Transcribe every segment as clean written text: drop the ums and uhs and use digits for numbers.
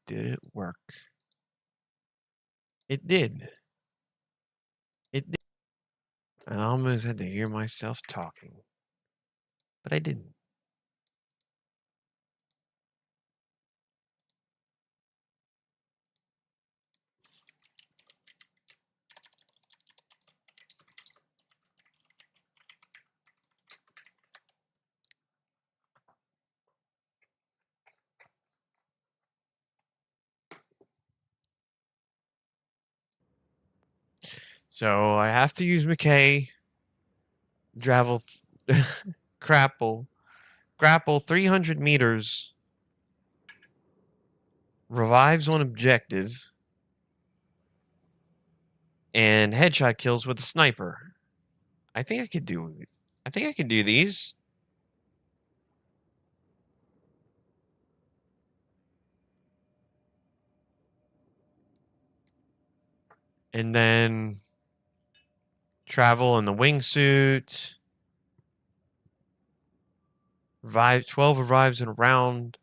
did it work? It did. It did. And I almost had to hear myself talking. But I didn't. So I have to use McKay. Grapple 300 meters. Revives on objective. And headshot kills with a sniper. I think I could do these. And then travel in the wingsuit. Revive 12 revives in a round.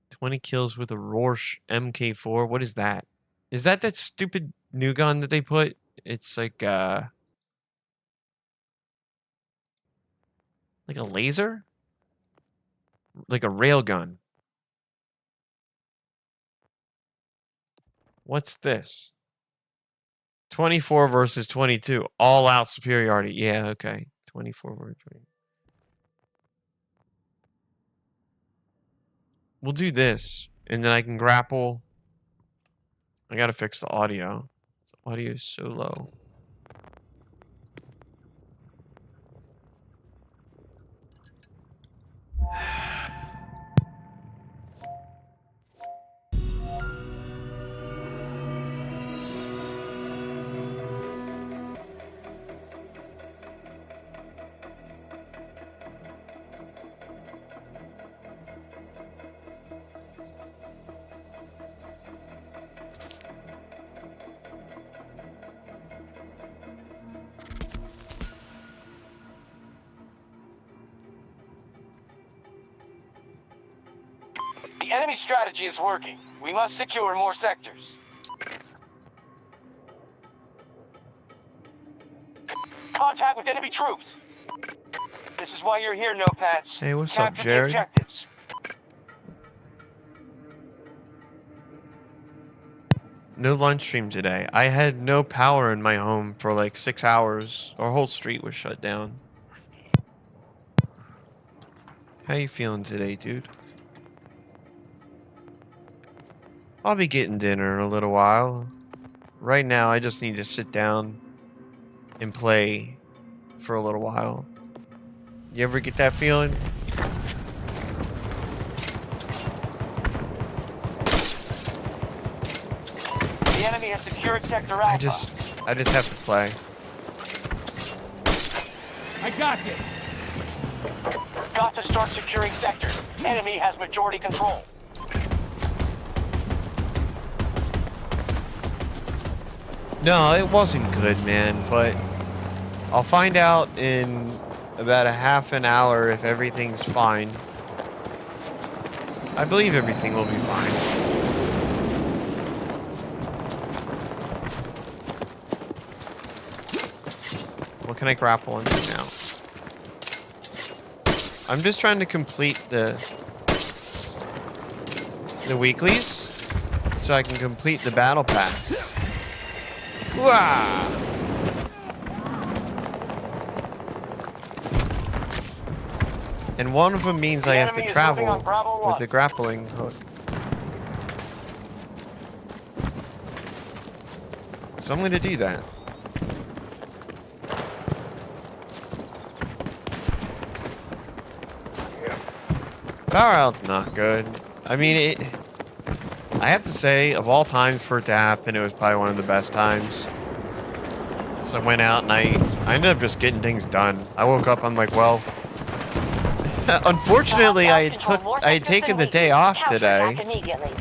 20 kills with a Rorsch MK4. What is that? Is that stupid new gun that they put? It's like a laser? Like a rail gun. What's this? 24 versus 22. All out superiority. Yeah, okay. 24 versus 20. We'll do this. And then I can grapple. I gotta fix the audio. The audio is so low. The enemy strategy is working. We must secure more sectors. Contact with enemy troops. This is why you're here, Notepads. Hey, what's Capture up, Jared? the objectives. No lunch stream today. I had no power in my home for like 6 hours. Our whole street was shut down. How you feeling today, dude? I'll be getting dinner in a little while. Right now, I just need to sit down and play for a little while. You ever get that feeling? The enemy has secured Sector Alpha. I just have to play. I got this. Got to start securing sectors. Enemy has majority control. No, it wasn't good, man, but I'll find out in about a half an hour if everything's fine. I believe everything will be fine. What can I grapple into now? I'm just trying to complete the weeklies so I can complete the battle pass. Wah! And one of them means I have to travel with the grappling hook. So I'm going to do that. Power out's not good. I mean, I have to say, of all times for it to happen, it was probably one of the best times. So I went out and I ended up just getting things done. I woke up, I'm like, well, unfortunately, I had taken the day off today,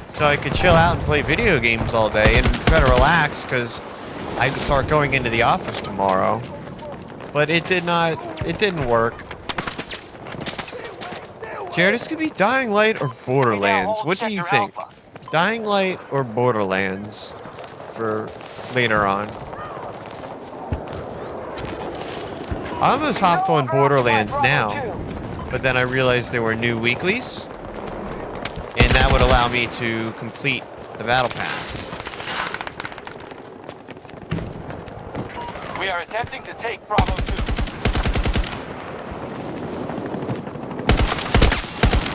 so I could chill out and play video games all day and try to relax because I had to start going into the office tomorrow. But it didn't work. Jared, it's gonna be Dying Light or We now Borderlands. hold What do you Sector think? Alpha. Dying Light or Borderlands for later on? I almost hopped on Borderlands now, but then I realized there were new weeklies, and that would allow me to complete the Battle Pass. We are attempting to take Bravo 2.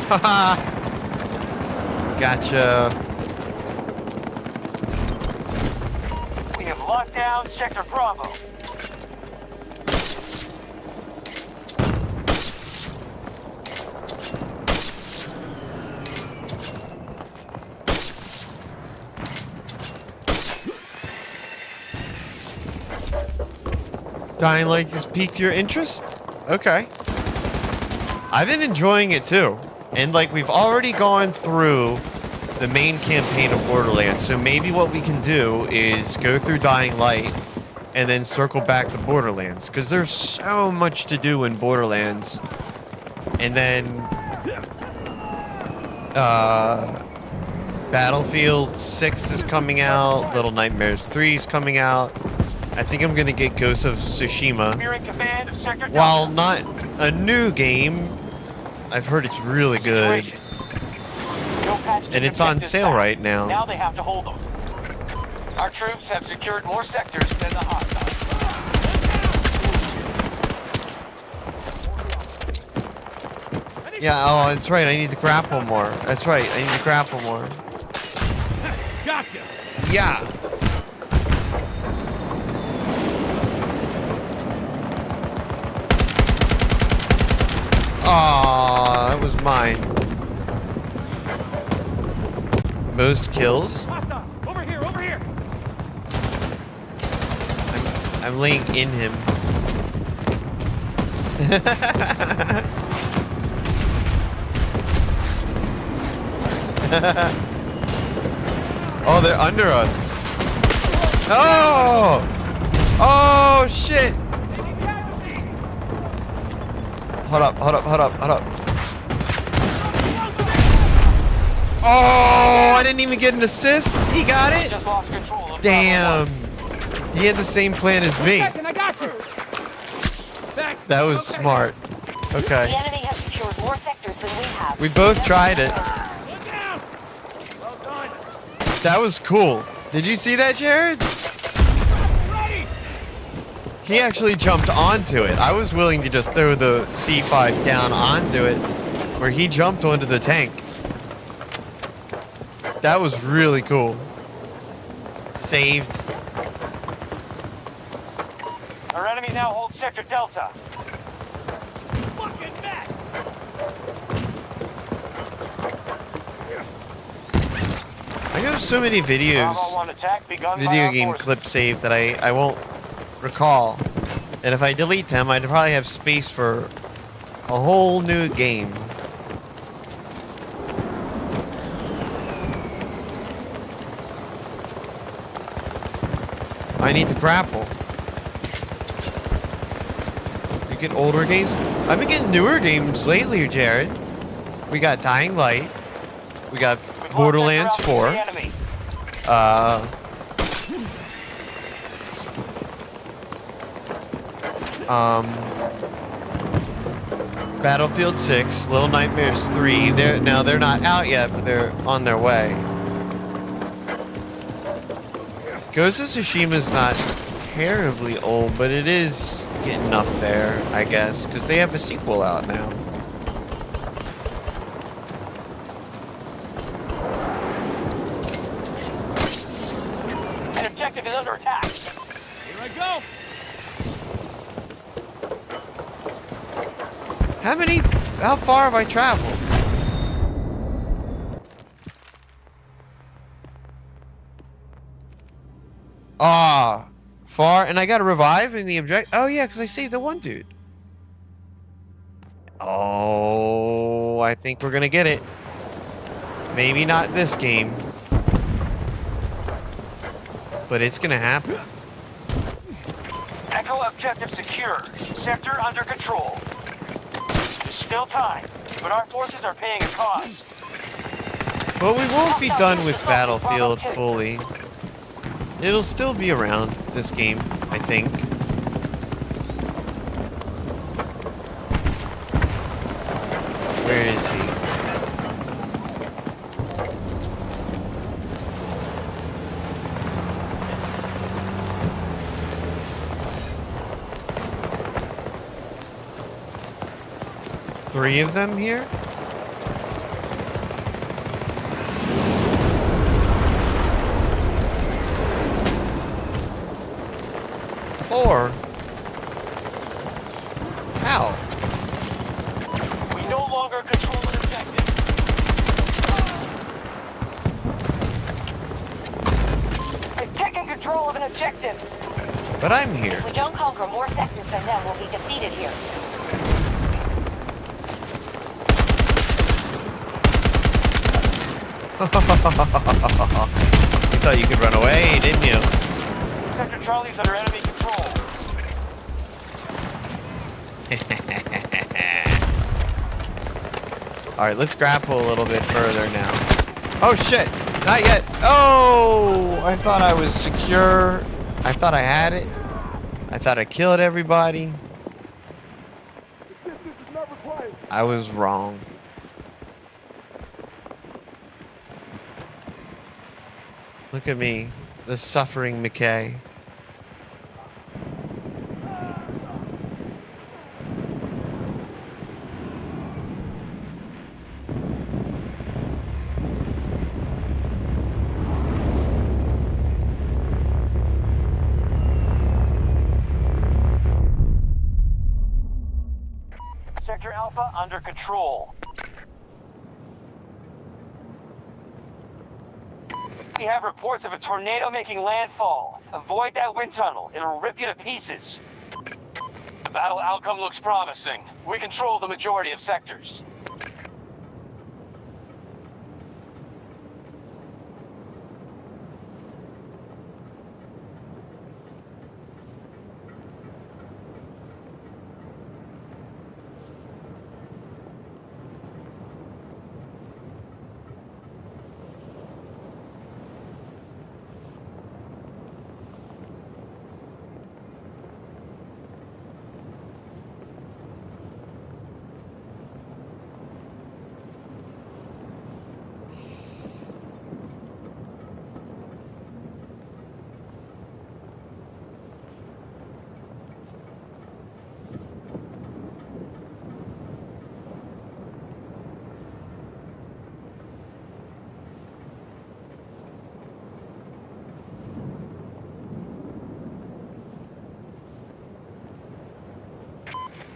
Haha! Gotcha. We have locked down Sector Bravo. Dying Light has piqued your interest? Okay. I've been enjoying it too. And like we've already gone through the main campaign of Borderlands, so maybe what we can do is go through Dying Light and then circle back to Borderlands, because there's so much to do in Borderlands. And then Battlefield 6 is coming out, Little Nightmares 3 is coming out. I think I'm gonna get Ghost of Tsushima. We're in command of Sector Delta. While not a new game, I've heard it's really good. No patch to And it's on objectives sale back. right now. Now they have to hold them. Our troops have secured more sectors than the hostiles. Yeah, oh, that's right. I need to grapple more. That's right. I need to grapple more. Gotcha. Yeah. Aw, that was mine. Most kills. Hostile. Over here, over here. I'm laying in him. Oh, they're under us. Oh! Oh, shit! Hold up, hold up, hold up, hold up. Oh, I didn't even get an assist. He got it? Just lost control of Damn. He had the same plan as me. I got you. That was smart. The Okay. enemy has secured more sectors than we have. We both tried it. Look down. Well done. That was cool. Did you see that, Jared? Ready. He actually jumped onto it. I was willing to just throw the C5 down onto it, where he jumped onto the tank. That was really cool. Saved. Our enemy now holds Sector Delta. Fucking mess. I have so many videos, Bravo 1 attack begun by video our game forces. clips saved that I won't recall. And if I delete them, I'd probably have space for a whole new game. I need to grapple. You get older games? I've been getting newer games lately, Jared. We got Dying Light. We got We've lost Borderlands Sector Alpha to 4. the enemy. Battlefield 6, Little Nightmares 3. They're not out yet, but they're on their way. Ghost of Tsushima's not terribly old, but it is getting up there, I guess, because they have a sequel out now. An objective is under attack. Here I go. How far have I traveled? Ah, far, and I got to revive in the object. Oh yeah, because I saved the one dude. Oh, I think we're gonna get it. Maybe not this game, but it's gonna happen. Echo objective secure. Sector under control. There's still time. but our forces are paying a cost. But we won't be done with Battlefield fully. It'll still be around, this game, I think. Where is he? Three of them here? Four? How? We no longer control an objective. I've taken control of an objective. But I'm here. If we don't conquer more sectors than them, we'll be defeated here. You thought you could run away, didn't you? Sector Charlie's under enemy control. Alright, let's grapple a little bit further now. Oh shit! Not yet! Oh! I thought I was secure. I thought I had it. I thought I killed everybody. I was wrong. Look at me, the suffering McKay. Sector Alpha under control. We have reports of a tornado making landfall. Avoid that wind tunnel. It'll rip you to pieces. The battle outcome looks promising. We control the majority of sectors.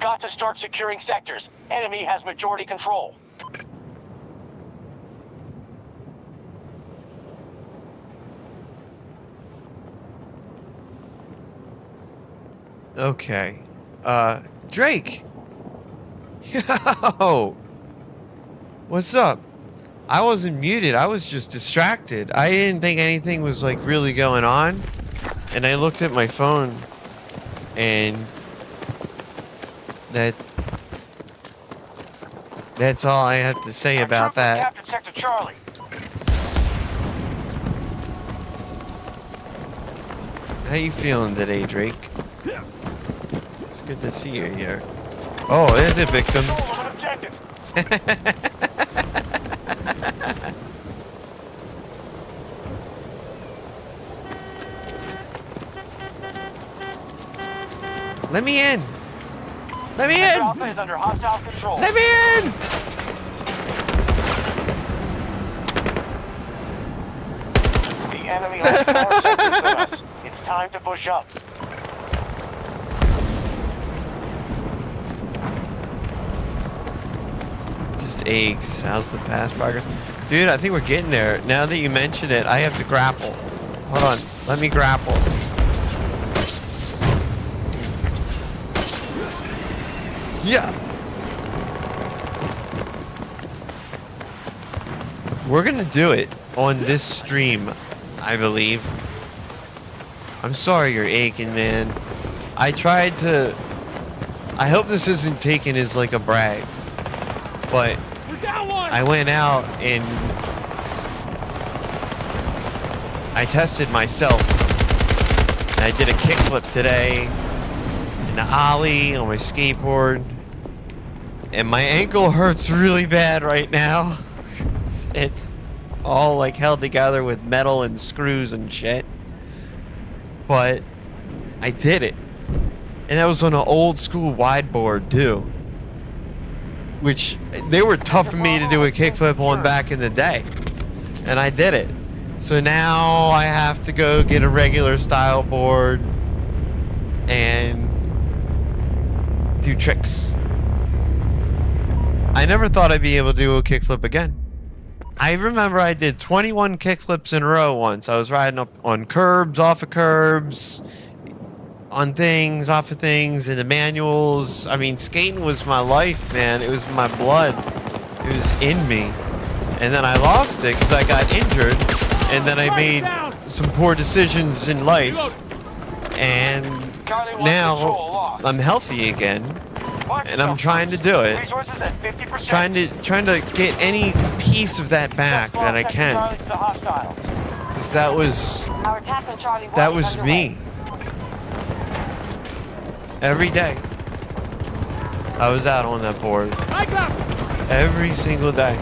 Got to start securing sectors. Enemy has majority control. Okay. Drake! Yo! What's up? I wasn't muted, I was just distracted. I didn't think anything was like really going on. And I looked at my phone and that's all I have to say about that. Captain Sector Charlie. How you feeling today, Drake? It's good to see you here. Oh, there's a victim. Let me in. Let me in. Alpha is under hostile control. Let me in. The enemy has more sectors than us. It's time to push up. Just eggs. How's the pass progress? Dude, I think we're getting there. Now that you mention it, I have to grapple. Hold on. Let me grapple. Yeah. We're gonna do it on this stream, I believe. I'm sorry you're aching, man. I tried to... I hope this isn't taken as like a brag. But We're down one. I went out and I tested myself. And I did a kickflip today, an ollie on my skateboard, and my ankle hurts really bad right now. It's all like held together with metal and screws and shit. But I did it. And that was on an old school wide board too. Which they were tough for me to do a kickflip on back in the day. And I did it. So now I have to go get a regular style board and do tricks. I never thought I'd be able to do a kickflip again. I remember I did 21 kickflips in a row once. I was riding up on curbs, off of curbs, on things, off of things, in the manuals. I mean, skating was my life, man. It was my blood. It was in me. And then I lost it because I got injured. And then I made some poor decisions in life. And now I'm healthy again. And I'm trying to do it. Trying to get any piece of that back that I can. Because that was me. Every day. I was out on that board. Every single day.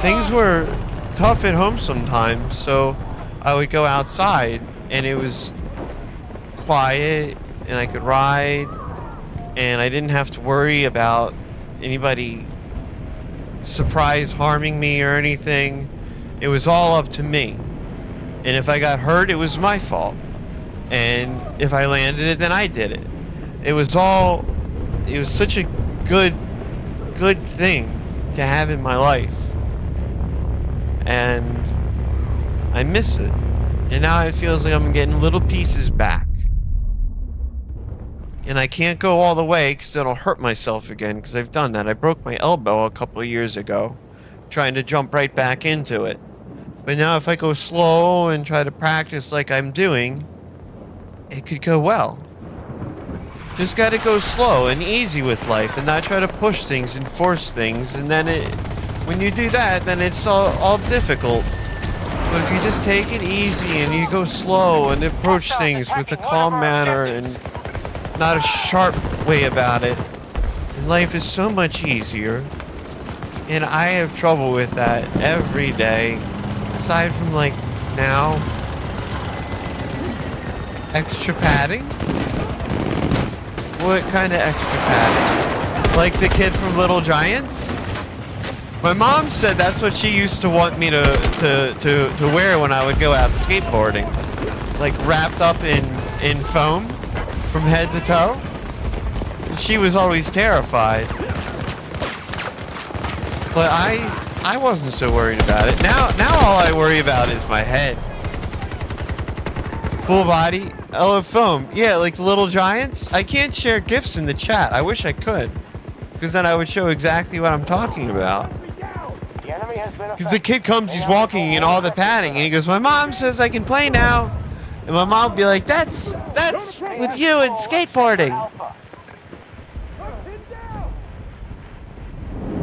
Things were tough at home sometimes, so I would go outside and it was quiet and I could ride and I didn't have to worry about anybody surprise harming me or anything. It was all up to me. And if I got hurt, it was my fault. And if I landed it, then I did it. It was such a good thing to have in my life. And I miss it. And now it feels like I'm getting little pieces back. And I can't go all the way because then I'll hurt myself again because I've done that. I broke my elbow a couple of years ago trying to jump right back into it. But now if I go slow and try to practice like I'm doing, it could go well. Just gotta go slow and easy with life and not try to push things and force things. And then when you do that, then it's all difficult. But if you just take it easy and you go slow and approach things with a calm manner and not a sharp way about it, and life is so much easier. And I have trouble with that every day. Aside from like now, extra padding? What kind of extra padding? Like the kid from Little Giants? My mom said that's what she used to want me to wear when I would go out skateboarding. Like wrapped up in foam from head to toe. She was always terrified. But I wasn't so worried about it. Now all I worry about is my head. Full body, allo foam. Yeah, like the Little Giants. I can't share GIFs in the chat. I wish I could. Because then I would show exactly what I'm talking about. Because the kid comes, he's walking in all the padding, and he goes, my mom says I can play now. And my mom would be like, that's with you and skateboarding.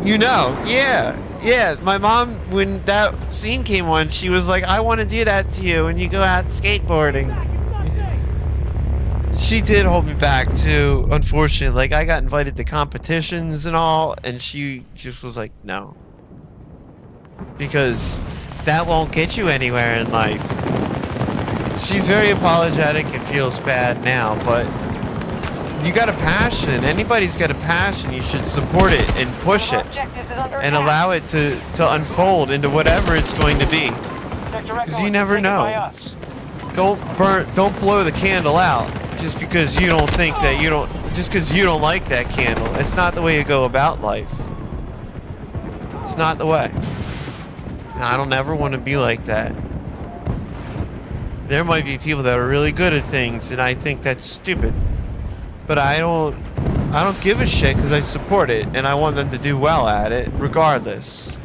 You know, yeah. My mom, when that scene came on, she was like, I want to do that to you when you go out skateboarding. She did hold me back too, unfortunately. Like, I got invited to competitions and all, and she just was like, no. Because that won't get you anywhere in life. She's very apologetic and feels bad now, but you got a passion. Anybody's got a passion. You should support it and push it and allow it to unfold into whatever it's going to be. Because you never know. Don't blow the candle out just because you don't think that just because you don't like that candle. It's not the way you go about life. It's not the way. I don't ever want to be like that. There might be people that are really good at things, and I think that's stupid. But I don't give a shit because I support it, and I want them to do well at it, regardless.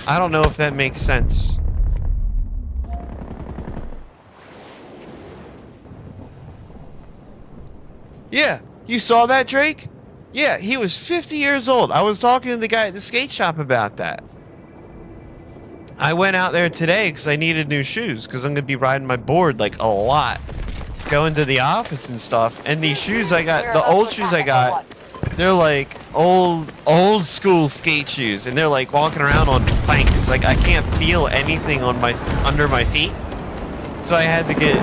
I don't know if that makes sense. Yeah, you saw that, Drake? Yeah, he was 50 years old. I was talking to the guy at the skate shop about that. I went out there today because I needed new shoes because I'm going to be riding my board like a lot. Going to the office and stuff. And these shoes I got, the old shoes I got, they're like old school skate shoes. And they're like walking around on planks. Like I can't feel anything on under my feet. So I had to get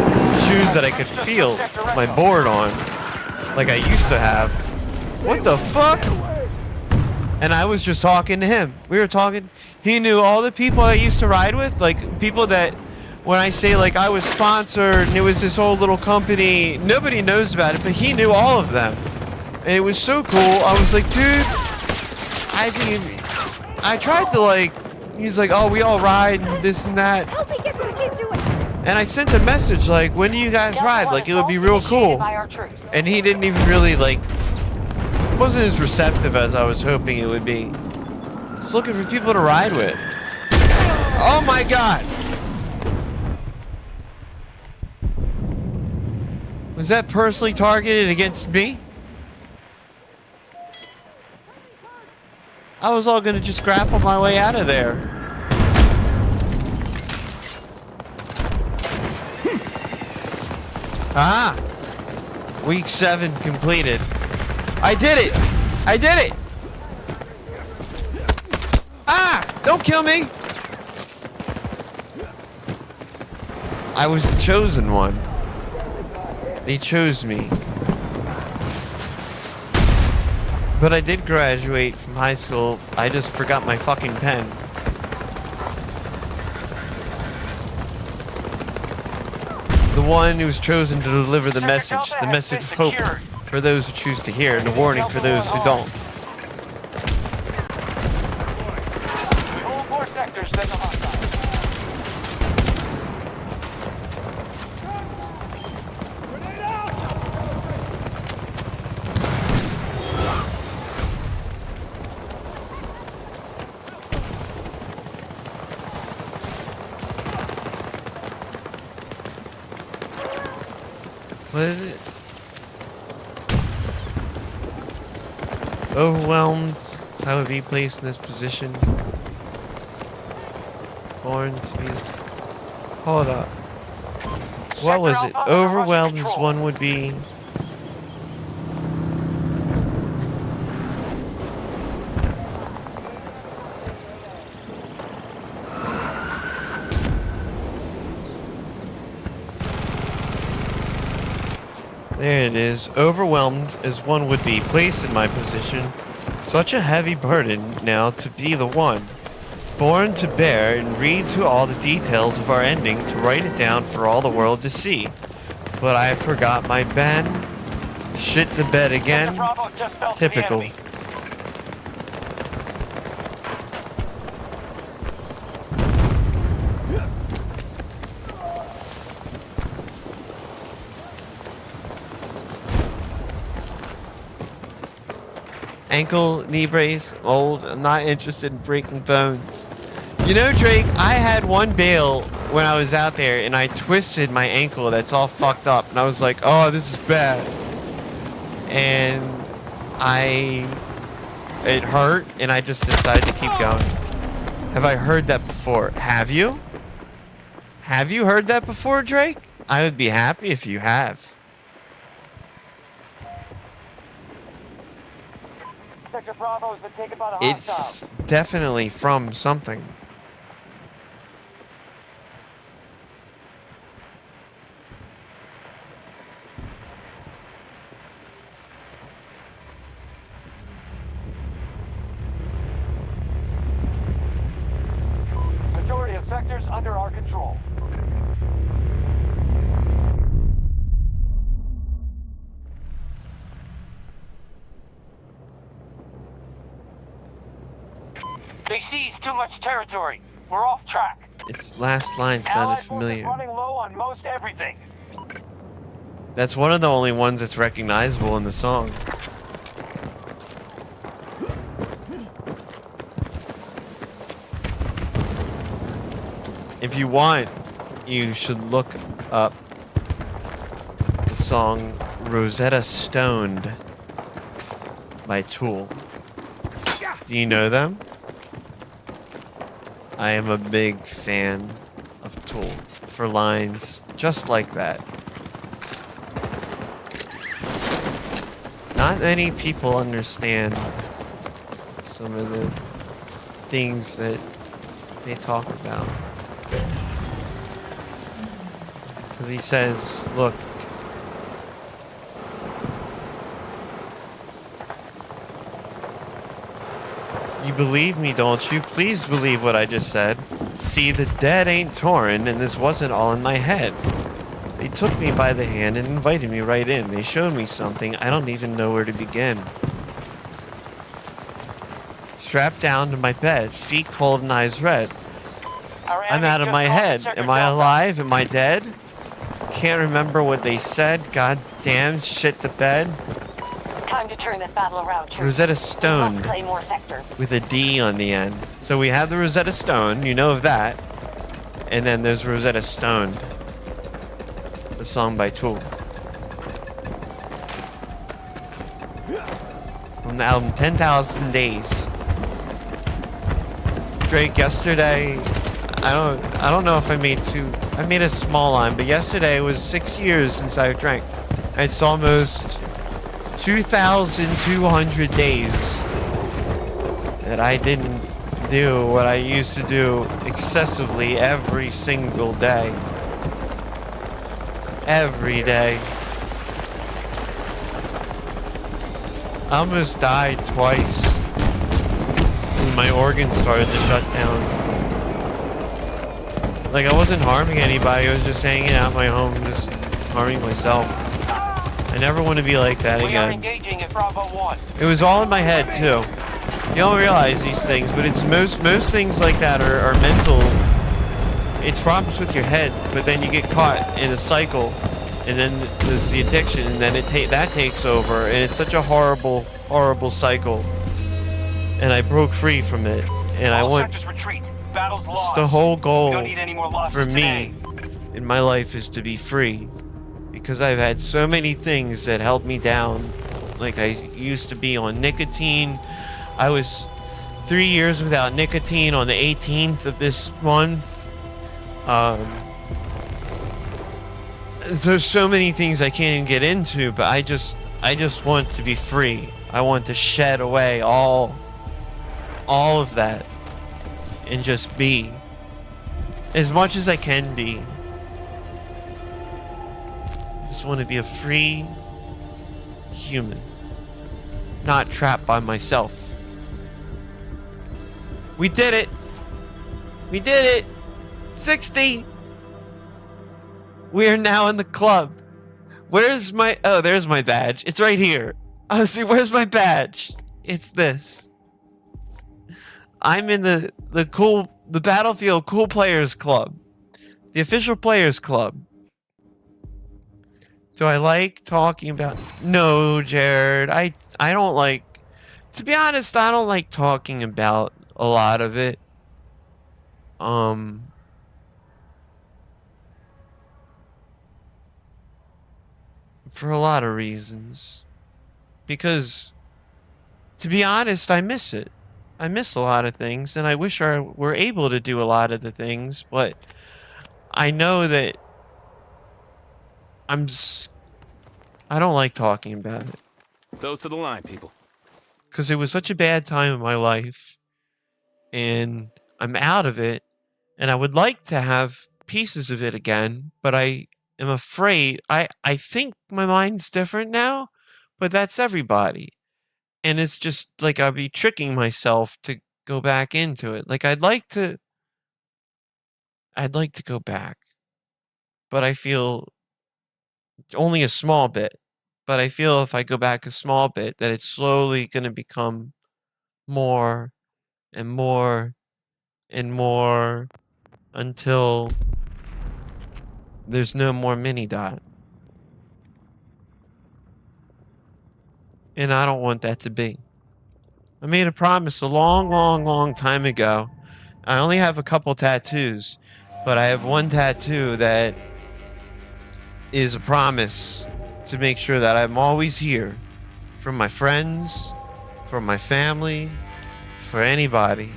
shoes that I could feel my board on. Like I used to have. What the fuck? And I was just talking to him. We were talking. He knew all the people I used to ride with. Like, people that, when I say, like, I was sponsored and it was this whole little company, nobody knows about it, but he knew all of them. And it was so cool. I was like, dude, I tried to, like, he's like, oh, we all ride and this and that. Help me get back into it. And I sent a message, like, when do you guys ride? Like, it would be real cool. And he didn't even really, like, wasn't as receptive as I was hoping it would be. Just looking for people to ride with. Oh my god! Was that personally targeted against me? I was all gonna just grapple my way out of there. Ah! Week 7 completed. I did it! I did it! Ah! Don't kill me! I was the chosen one. They chose me. But I did graduate from high school. I just forgot my fucking pen. The one who was chosen to deliver the message of hope for those who choose to hear, and a warning for those who don't. We hold more sectors than the hostile. What is it? Overwhelmed, so I would be placed in this position. Born to be. Hold up. What was it? Overwhelmed as one would be. There it is. Overwhelmed as one would be placed in my position. Such a heavy burden now to be the one. Born to bear and read to all the details of our ending to write it down for all the world to see. But I forgot my pen. Shit the bed again. Typical. Ankle, knee brace, old. I'm not interested in breaking bones. You know, Drake, I had one bail when I was out there and I twisted my ankle that's all fucked up. And I was like, oh, this is bad. And it hurt and I just decided to keep going. Have I heard that before? Have you? Have you heard that before, Drake? I would be happy if you have. Sector Bravo has been taken by the It's definitely from something. Majority of sectors under our control. They seized too much territory. We're off track. Its last line sounded Allied forces familiar. running low on most everything. That's one of the only ones that's recognizable in the song. If you want, you should look up the song Rosetta Stoned by Tool. Do you know them? I am a big fan of Tool for lines just like that. Not many people understand some of the things that they talk about. Because he says, look, you believe me, don't you? Please believe what I just said. See, the dead ain't torn, and this wasn't all in my head. They took me by the hand and invited me right in. They showed me something. I don't even know where to begin. Strapped down to my bed, feet cold and eyes red. I'm out of my head. Am I alive? Am I dead? Can't remember what they said. God damn, shit the bed. Time to turn this battle around, Trooper. Rosetta We Stone must claim more sectors. with a D on the end. So we have the Rosetta Stone, you know of that. And then there's Rosetta Stone, the song by Tool. From the album 10,000 Days. Drake, yesterday, I don't know if I made a small line, but yesterday was 6 years since I drank. It's almost 2,200 days that I didn't do what I used to do excessively every single day. Every day. I almost died twice. And my organs started to shut down. Like, I wasn't harming anybody, I was just hanging out in my home, just harming myself. I never want to be like that We are again. engaging at Bravo 1. It was all in my head, too. You don't realize these things, but it's most things like that are mental. It's problems with your head, but then you get caught in a cycle, and then there's the addiction, and then that takes over, and it's such a horrible, horrible cycle. And I broke free from it, and I All want... sectors retreat. Battle's It's lost. the whole We goal don't need any more losses for today. me in my life is to be free. Because I've had so many things that held me down. Like, I used to be on nicotine. I was 3 years without nicotine on the 18th of this month. There's so many things I can't even get into, but I just want to be free. I want to shed away all of that and just be as much as I can be. I just want to be a free human, not trapped by myself. We did it. We did it. 60. We are now in the club. Where's my... Oh, there's my badge. It's right here. Oh, see, where's my badge? It's this. I'm in the Battlefield Cool Players Club. The official players club. Do I like talking about... No, Jared. I don't like... To be honest, I don't like talking about a lot of it. For a lot of reasons. Because, to be honest, I miss it. I miss a lot of things, and I wish I were able to do a lot of the things, but I know that I don't like talking about it. Toe to the line, people. Because it was such a bad time in my life, and I'm out of it, and I would like to have pieces of it again, but I am afraid. I think my mind's different now, but that's everybody. And it's just like I'll be tricking myself to go back into it. Like I'd like to go back, but I feel only a small bit. But I feel if I go back a small bit, that it's slowly going to become more and more and more until there's no more mini dot. And I don't want that to be. I made a promise a long, long, long time ago. I only have a couple tattoos, but I have one tattoo that is a promise to make sure that I'm always here for my friends for my family, for anybody.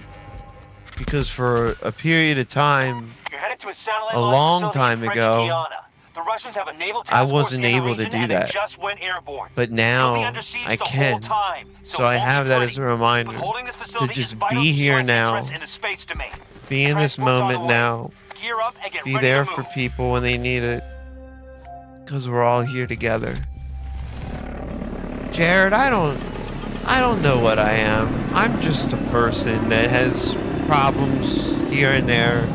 Because for a period of time, You're headed to a satellite a launch long facility time in French ago, Guiana. The Russians have a naval task I force wasn't in the able to region, do and they that. just went airborne. But You'll be now under siege I the can. whole time, So I hold have that as a ready. reminder But holding this to facility is just vital be to here US now, interests in the space domain. be in this Transport's on moment the way. now, Gear up and get be ready there to for move. people when they need it. Because we're all here together. Jared, I don't know what I am. I'm just a person that has problems here and there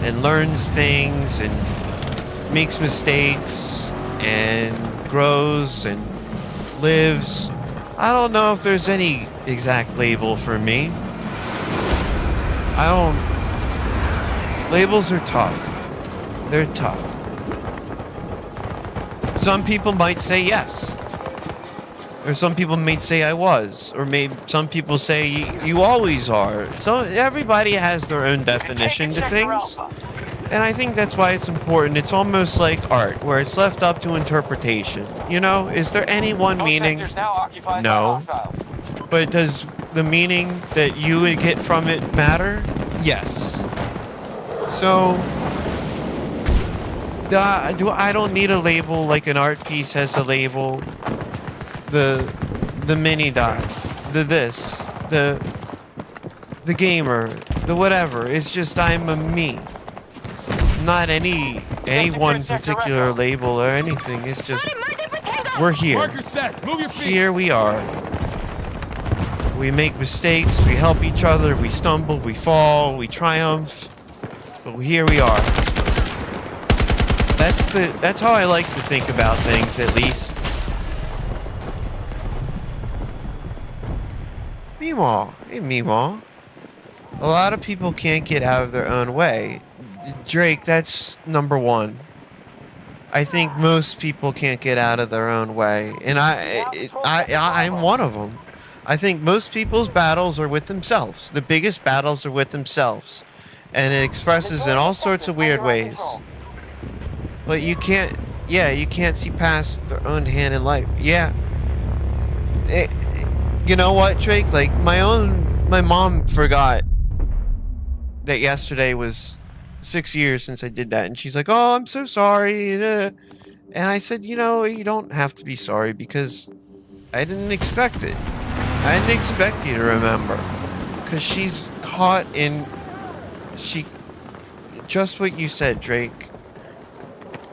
and learns things and makes mistakes and grows and lives. I don't know if there's any exact label for me. Labels are tough. They're tough. Some people might say yes. Or some people might say I was. Or maybe some people say you always are. So everybody has their own definition to things. And I think that's why it's important. It's almost like art, where it's left up to interpretation. You know, is there any one meaning? No. But does the meaning that you would get from it matter? Yes. So, I don't need a label like an art piece has a label. The mini dot, the gamer, the whatever. It's just I'm a me. Not any one particular label or anything. It's just we're here. Marker set. Move your feet. Here we are. We make mistakes, we help each other, we stumble, we fall, we triumph. But here we are. That's how I like to think about things, at least. Meemaw. Hey, Meemaw. A lot of people can't get out of their own way. Drake, that's number one. I think most people can't get out of their own way, and I'm one of them. I think most people's battles are with themselves. The biggest battles are with themselves, and it expresses in all sorts of weird ways. But you can't see past their own hand in life. Yeah. You know what, Drake? Like, my mom forgot that yesterday was 6 years since I did that, and she's like, "Oh, I'm so sorry." And I said, "You know, you don't have to be sorry because I didn't expect it. I didn't expect you to remember, because she's caught in just what you said, Drake.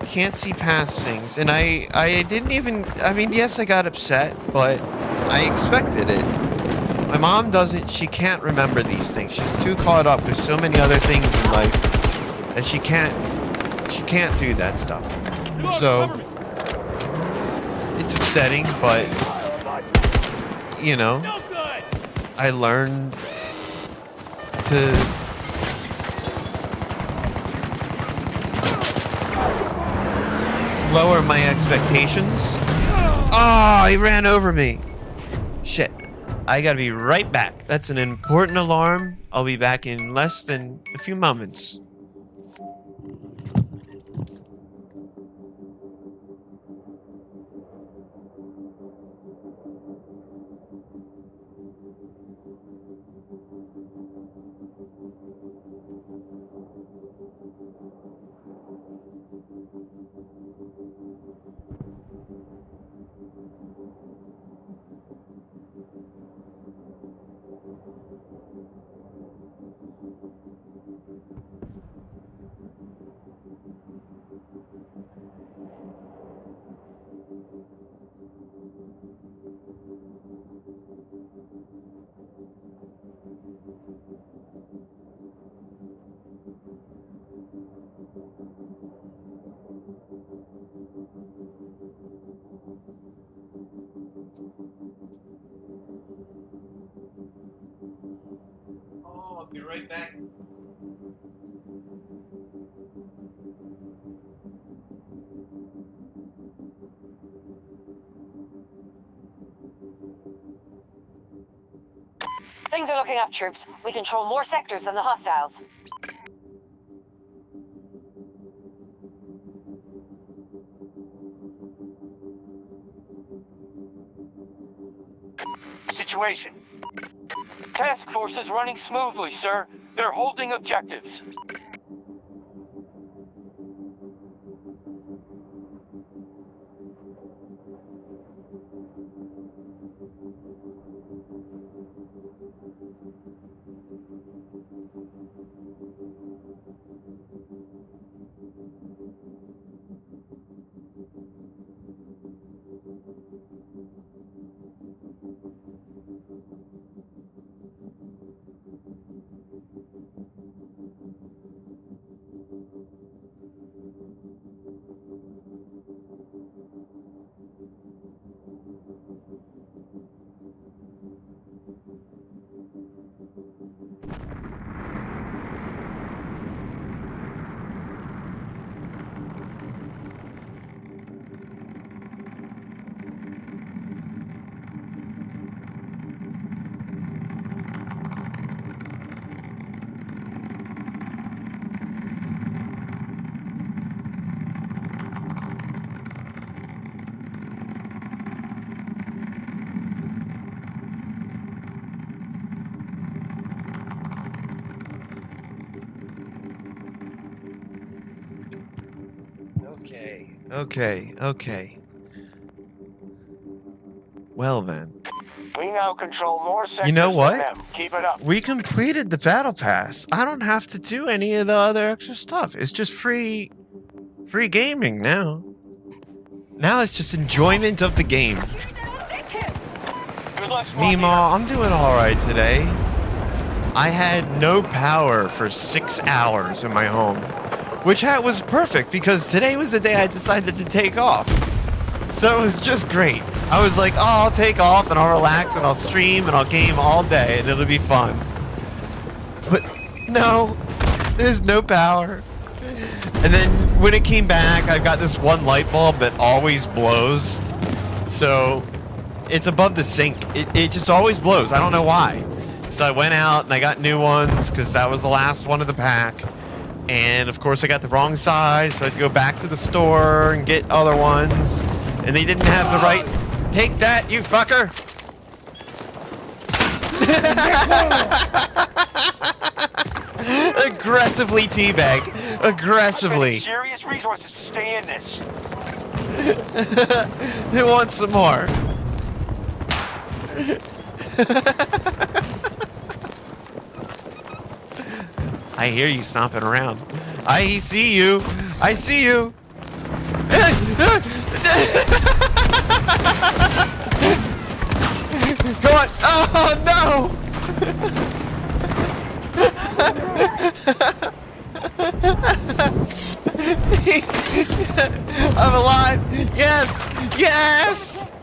Can't see past things, and I didn't even. I mean, yes, I got upset, but I expected it. My mom doesn't. She can't remember these things. She's too caught up with so many other things in life that she can't do that stuff. So it's upsetting, but you know, I learned to lower my expectations. Oh, he ran over me. Shit. I gotta be right back. That's an important alarm. I'll be back in less than a few moments. Oh, I'll be right back. Things are looking up, troops. We control more sectors than the hostiles. Situation. Task force is running smoothly, sir. They're holding objectives. Okay. Well then. We now control more sectors You know what? than them. Keep it up. We completed the battle pass. I don't have to do any of the other extra stuff. It's just free gaming now. Now it's just enjoyment of the game. Good luck, squad Mima, leader. I'm doing alright today. I had no power for 6 hours in my home, which was perfect because today was the day I decided to take off. So it was just great. I was like, oh, I'll take off and I'll relax and I'll stream and I'll game all day and it'll be fun. But no, there's no power. And then when it came back, I've got this one light bulb that always blows. So it's above the sink. It just always blows. I don't know why. So I went out and I got new ones because that was the last one of the pack. And of course I got the wrong size, so I had to go back to the store and get other ones. And they didn't have the right... Take that, you fucker! Aggressively teabag. Aggressively. Serious resources to stay in this. Who wants some more? I hear you stomping around. I see you. I see you. Go on. Oh, no. I'm alive. Yes. Yes.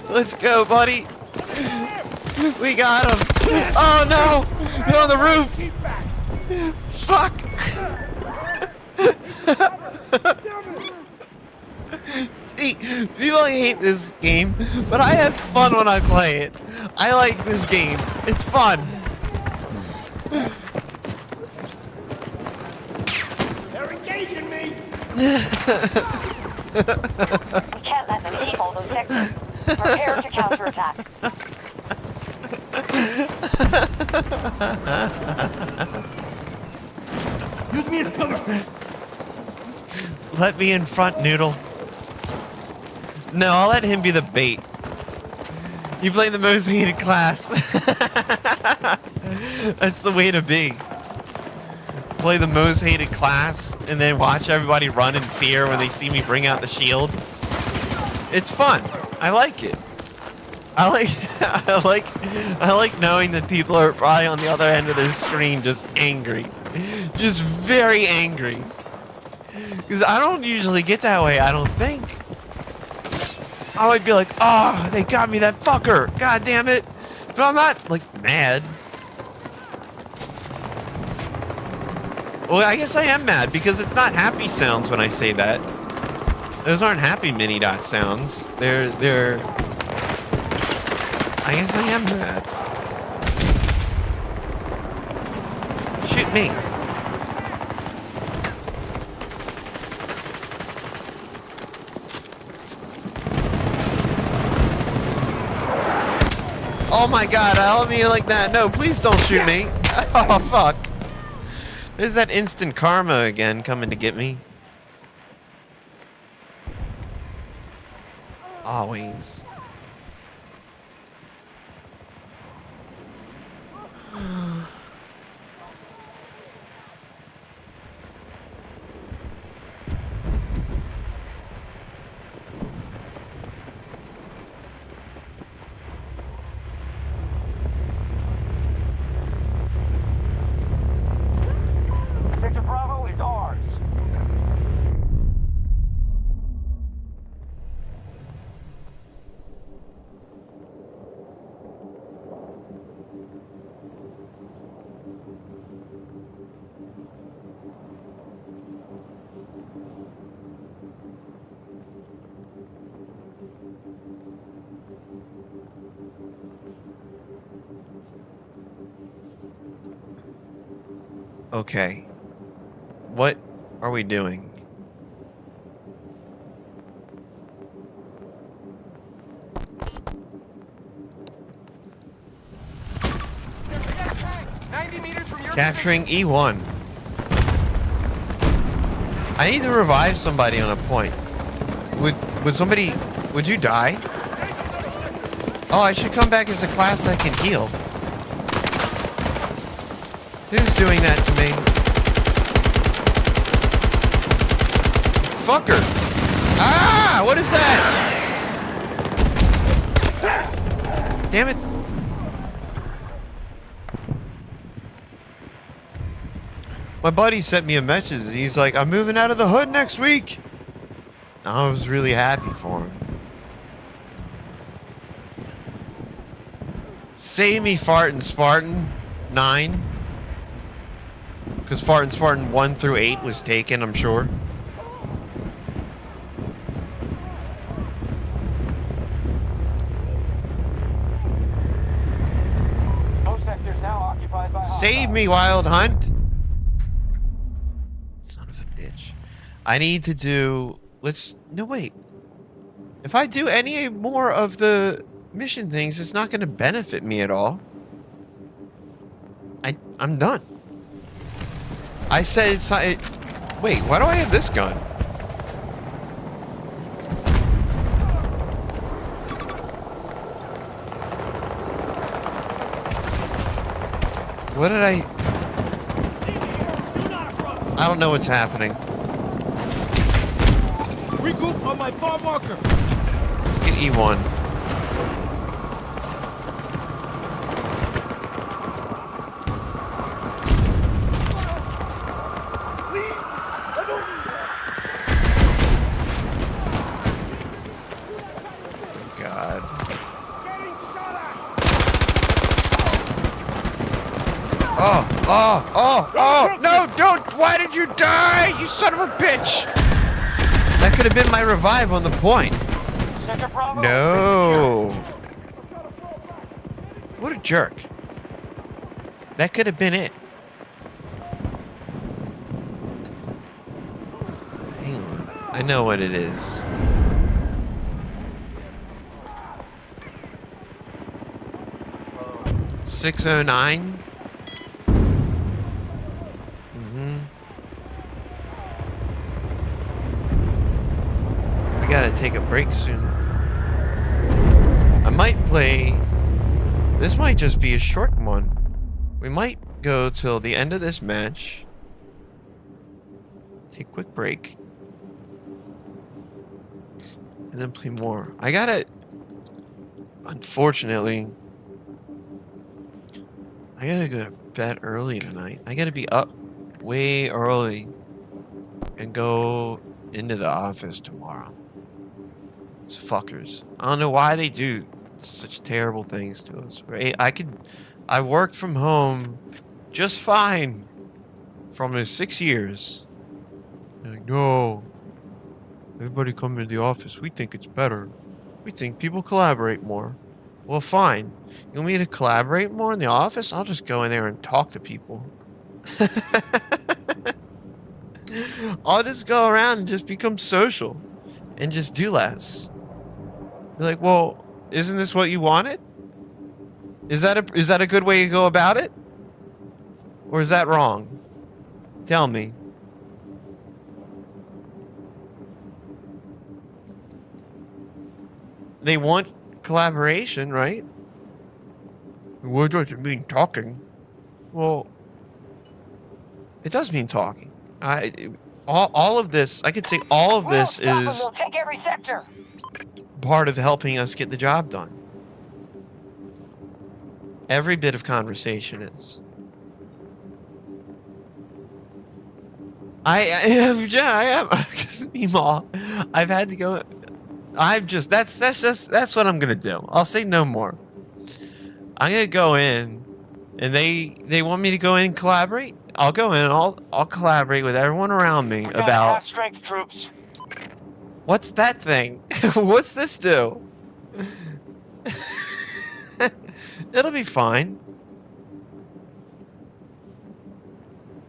Let's go, buddy. We got him. Oh no! They're on the roof. Fuck. See, people hate this game, but I have fun when I play it. I like this game. It's fun. They're engaging me. We can't let them keep all those sectors. Prepare to counterattack. Use me as cover. Let me in front, Noodle. No, I'll let him be the bait. You play the most hated class. That's the way to be. Play the most hated class and then watch everybody run in fear when they see me bring out the shield. It's fun. I like it. I like knowing that people are probably on the other end of their screen just angry. Just very angry. Because I don't usually get that way, I don't think. I would be like, oh, they got me, that fucker. God damn it. But I'm not, like, mad. Well, I guess I am mad because it's not happy sounds when I say that. Those aren't happy mini dot sounds. They're... I guess I am mad. Shoot me. Oh my god, I don't mean it like that. No, please don't shoot me. Oh, fuck. There's that instant karma again coming to get me. Always. Sector Bravo is ours. Okay. What are we doing? Capturing E1. I need to revive somebody on a point. Would somebody... Would you die? Oh, I should come back as a class that can heal. Who's doing that to me? Fucker! Ah! What is that? Damn it. My buddy sent me a message. He's like, I'm moving out of the hood next week. I was really happy for him. Save me, Fartin' Spartan 9. Because Fartin' Spartan 1 through 8 was taken, I'm sure. Those sectors now occupied by Save me, Wild Hunt. Son of a bitch. I need to do... No, wait. If I do any more of the mission things, it's not going to benefit me at all. I'm done. I said it's not... Wait, why do I have this gun? What did I... I don't know what's happening. Regroup on my far marker. Let's get E1. God. Oh, no, don't! Why did you die, you son of a bitch? That could have been my revive on the point. Sector Bravo. No. What a jerk. That could have been it. Hang on. I know what it is. .609. We gotta take a break soon. I might play... This might just be a short one. We might go till the end of this match. Take a quick break. And then play more. I gotta... Unfortunately... I gotta go to bed early tonight. I gotta be up way early. And go into the office tomorrow. These fuckers. I don't know why they do such terrible things to us, right? I worked from home just fine for almost 6 years. They're like, no, everybody come into the office. We think it's better. We think people collaborate more. Well, fine. You want me to collaborate more in the office? I'll just go in there and talk to people. I'll just go around and just become social and just do less. You're like, well, isn't this what you wanted? Is that a good way to go about it? Or is that wrong? Tell me. They want collaboration, right? What does it mean talking? Well, it does mean talking. All of this, I could say all of this is We'll take every sector. part of helping us get the job done. Every bit of conversation is. I am. Meemaw, I've had to go. That's what I'm gonna do. I'll say no more. I'm gonna go in, and they want me to go in and collaborate. I'll go in and I'll collaborate with everyone around me about half strength troops. what's that thing? What's this do? It'll be fine.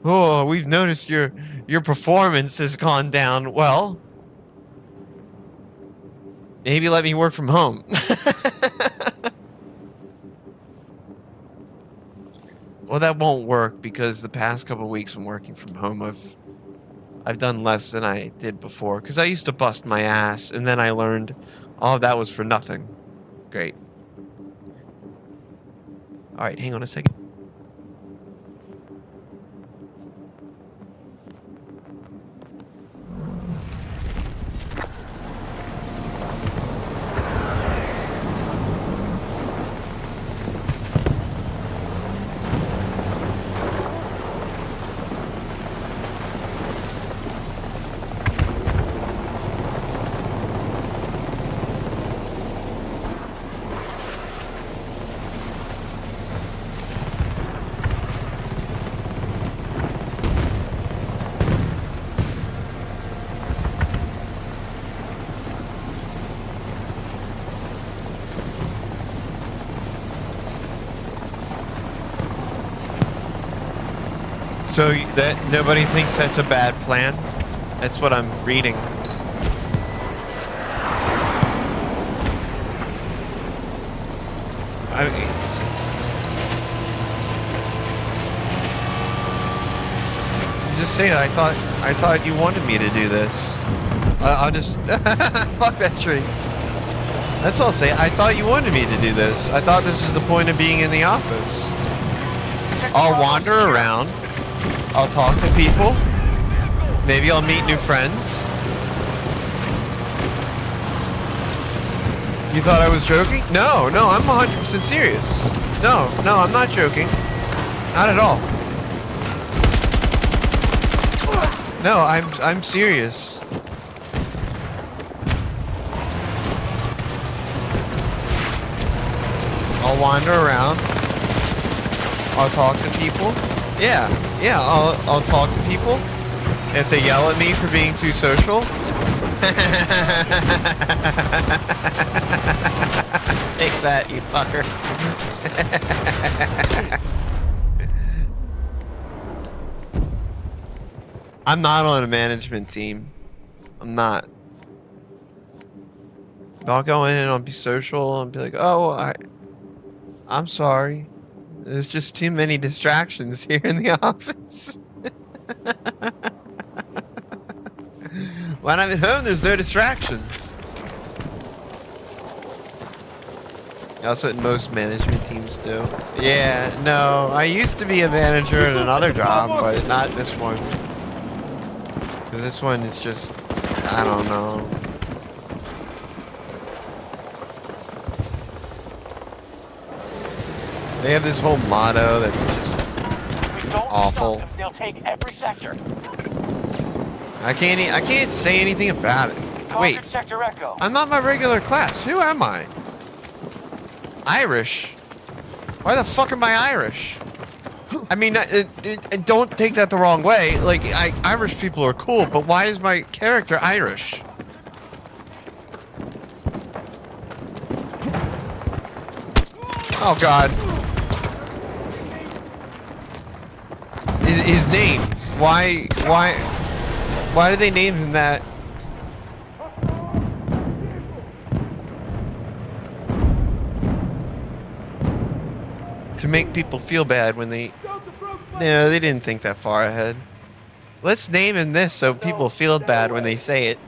Oh, we've noticed your performance has gone down. Well, maybe let me work from home. Well, that won't work because the past couple of weeks from working from home, I've done less than I did before. Because I used to bust my ass, and then I learned all of that was for nothing. Great. All right, hang on a second. So that nobody thinks that's a bad plan? That's what I'm reading. It's... Just say I thought you wanted me to do this. I'll just fuck that tree. That's all I'll say. I thought you wanted me to do this. I thought this was the point of being in the office. I'll wander around. I'll talk to people. Maybe I'll meet new friends. You thought I was joking? No, I'm 100% serious. No, I'm not joking. Not at all. No, I'm serious. I'll wander around. I'll talk to people. Yeah, I'll talk to people. If they yell at me for being too social. Take that, you fucker. I'm not on a management team. I'm not. I'll go in and I'll be social and be like, oh, I'm sorry. There's just too many distractions here in the office. When I'm at home, there's no distractions. That's what most management teams do. Yeah, no, I used to be a manager at another job, but not this one. Because this one is just, I don't know. They have this whole motto that's just awful. They'll take every sector. I can't say anything about it. Wait, Sector Echo. I'm not my regular class. Who am I? Irish? Why the fuck am I Irish? I mean, don't take that the wrong way. Like, Irish people are cool, but why is my character Irish? Oh God. His name. Why did they name him that? to make people feel bad when they... No, they didn't think that far ahead. Let's name him this so people feel bad when they say it.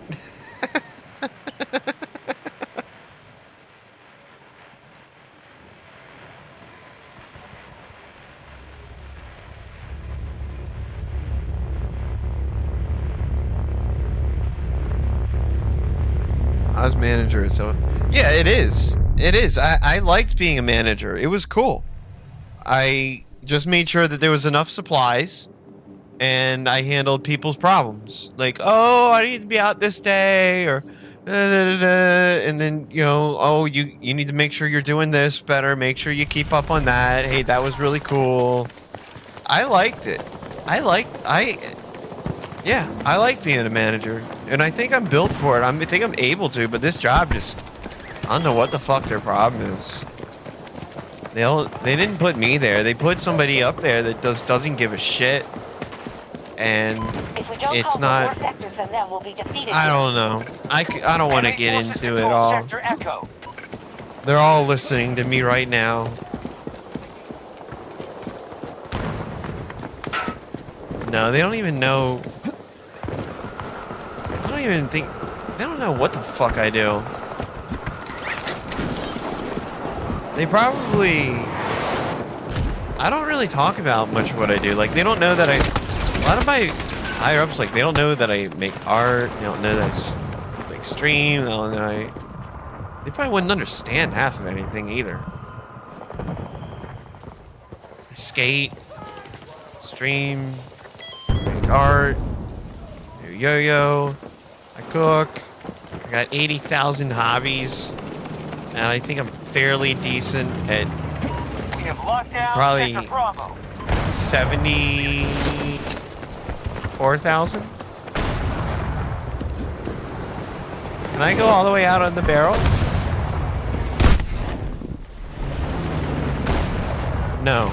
Oz manager, so yeah, it is. It is. I liked being a manager. It was cool. I just made sure that there was enough supplies, and I handled people's problems. Like, oh, I need to be out this day, or and then oh, you need to make sure you're doing this better. Make sure you keep up on that. Hey, that was really cool. I liked it. I like being a manager, and I think I'm built for it. I think I'm able to, but this job just, I don't know what the fuck their problem is. They didn't put me there. They put somebody up there that doesn't give a shit, and it's not. Sectors than them, we'll be defeated. I don't know. I don't want to get into it all. They're all listening to me right now. No, they don't even know. I don't even think. They don't know what the fuck I do. They probably... I don't really talk about much of what I do. Like, they don't know that a lot of my higher-ups, like, they don't know that I make art. They don't know that I, like, stream. They don't know they probably wouldn't understand half of anything either. I skate, stream, make art, do yo-yo, I cook. I got 80,000 hobbies, and I think I'm fairly decent at probably 74,000. Can I go all the way out on the barrel? No.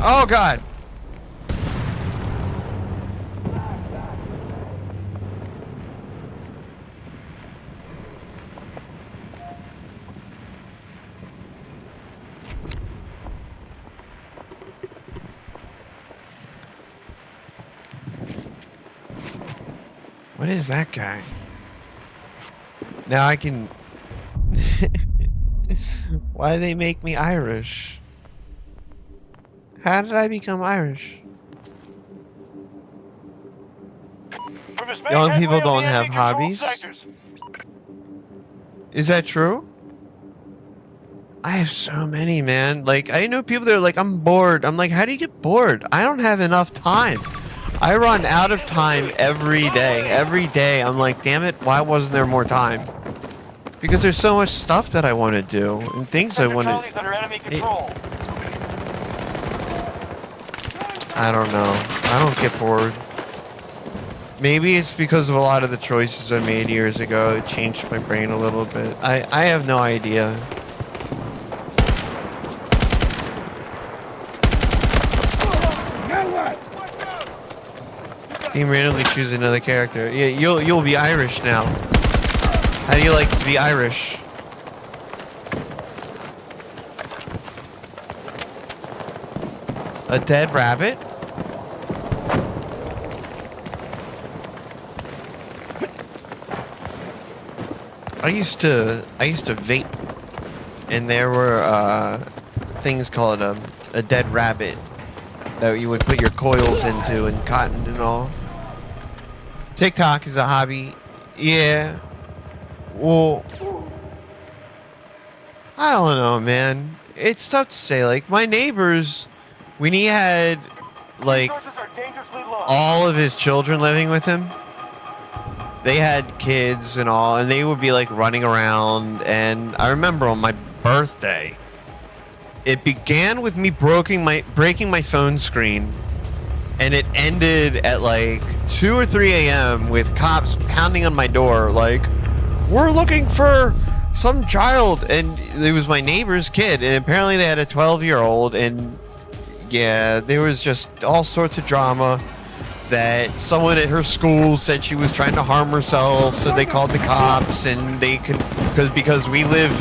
Oh God. What is that guy? Now I can... Why do they make me Irish? How did I become Irish? Young people don't have hobbies? Is that true? I have so many, man. Like, I know people that are like, I'm bored. I'm like, how do you get bored? I don't have enough time. I run out of time every day. Every day, I'm like, damn it, why wasn't there more time? Because there's so much stuff that I want to do and things I want to... I don't know. I don't get bored. Maybe it's because of a lot of the choices I made years ago. It changed my brain a little bit. I have no idea. You can randomly choose another character. Yeah, you'll be Irish now. How do you like to be Irish? A dead rabbit? I used to vape, and there were things called a dead rabbit that you would put your coils into and cotton and all. TikTok is a hobby. Yeah. Well, I don't know, man. It's tough to say. Like, my neighbors, when he had, like, all of his children living with him, they had kids and all, and they would be, like, running around. And I remember on my birthday, it began with me breaking my phone screen, and it ended at, like, 2 or 3 a.m. with cops pounding on my door, like, we're looking for some child. And it was my neighbor's kid, and apparently they had a 12-year-old, and yeah, there was just all sorts of drama that someone at her school said she was trying to harm herself, so they called the cops, and they could, because we live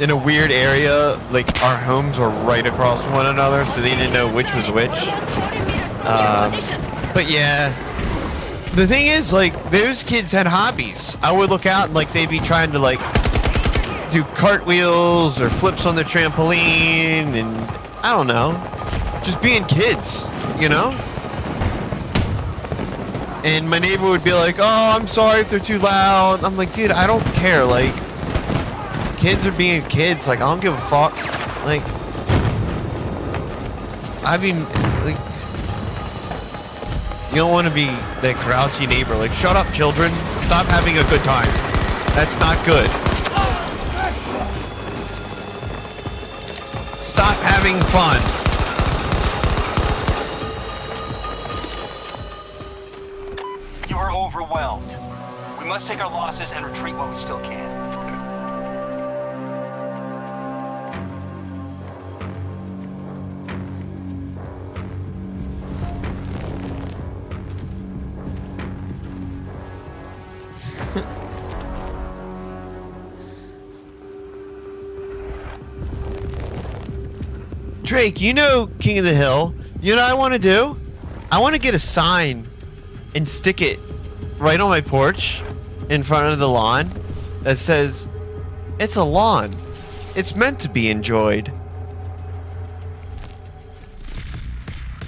in a weird area, like our homes were right across one another, so they didn't know which was which. But yeah, the thing is, like, those kids had hobbies. I would look out and like they'd be trying to like do cartwheels or flips on the trampoline, and I don't know, just being kids, you know? And my neighbor would be like, oh, I'm sorry if they're too loud. I'm like, dude, I don't care. Like, kids are being kids. Like, I don't give a fuck. Like, I mean, like, you don't want to be that grouchy neighbor. Like, shut up, children. Stop having a good time. That's not good. Stop having fun. You are overwhelmed. We must take our losses and retreat while we still can. Drake, you know King of the Hill. You know what I want to do? I want to get a sign and stick it right on my porch in front of the lawn that says, it's a lawn. It's meant to be enjoyed.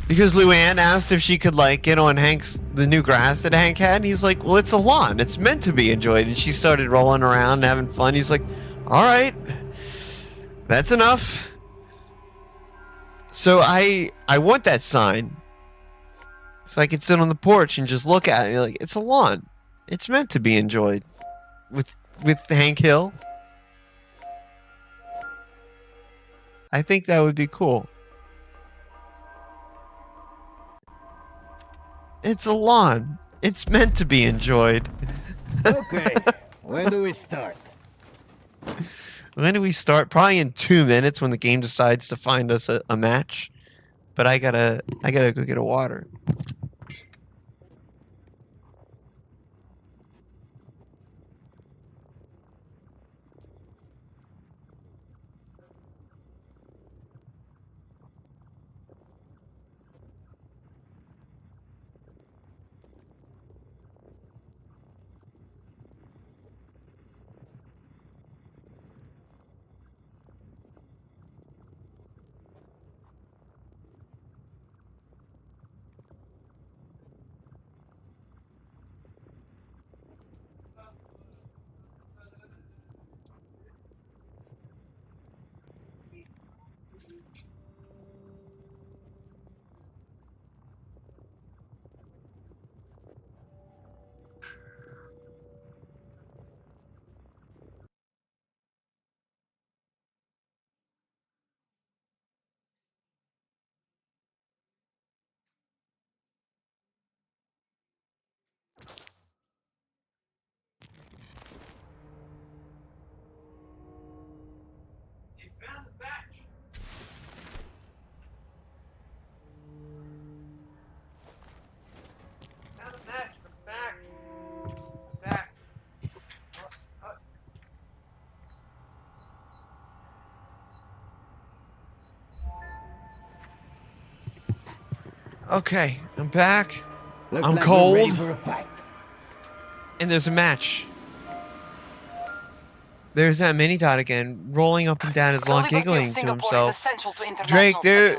Because Luann asked if she could like get on Hank's, the new grass that Hank had, and he's like, well, it's a lawn. It's meant to be enjoyed. And she started rolling around and having fun. He's like, all right, that's enough. So I want that sign. So I could sit on the porch and just look at it and be like, it's a lawn. It's meant to be enjoyed. With Hank Hill. I think that would be cool. It's a lawn. It's meant to be enjoyed. Okay, when do we start? When do we start? Probably in 2 minutes when the game decides to find us a match. But I gotta go get a water. Okay, I'm back. Looks I'm like we're cold. ready for a fight. And there's a match. There's that mini dot again, rolling up and down his lawn, giggling to himself. Drake, dude.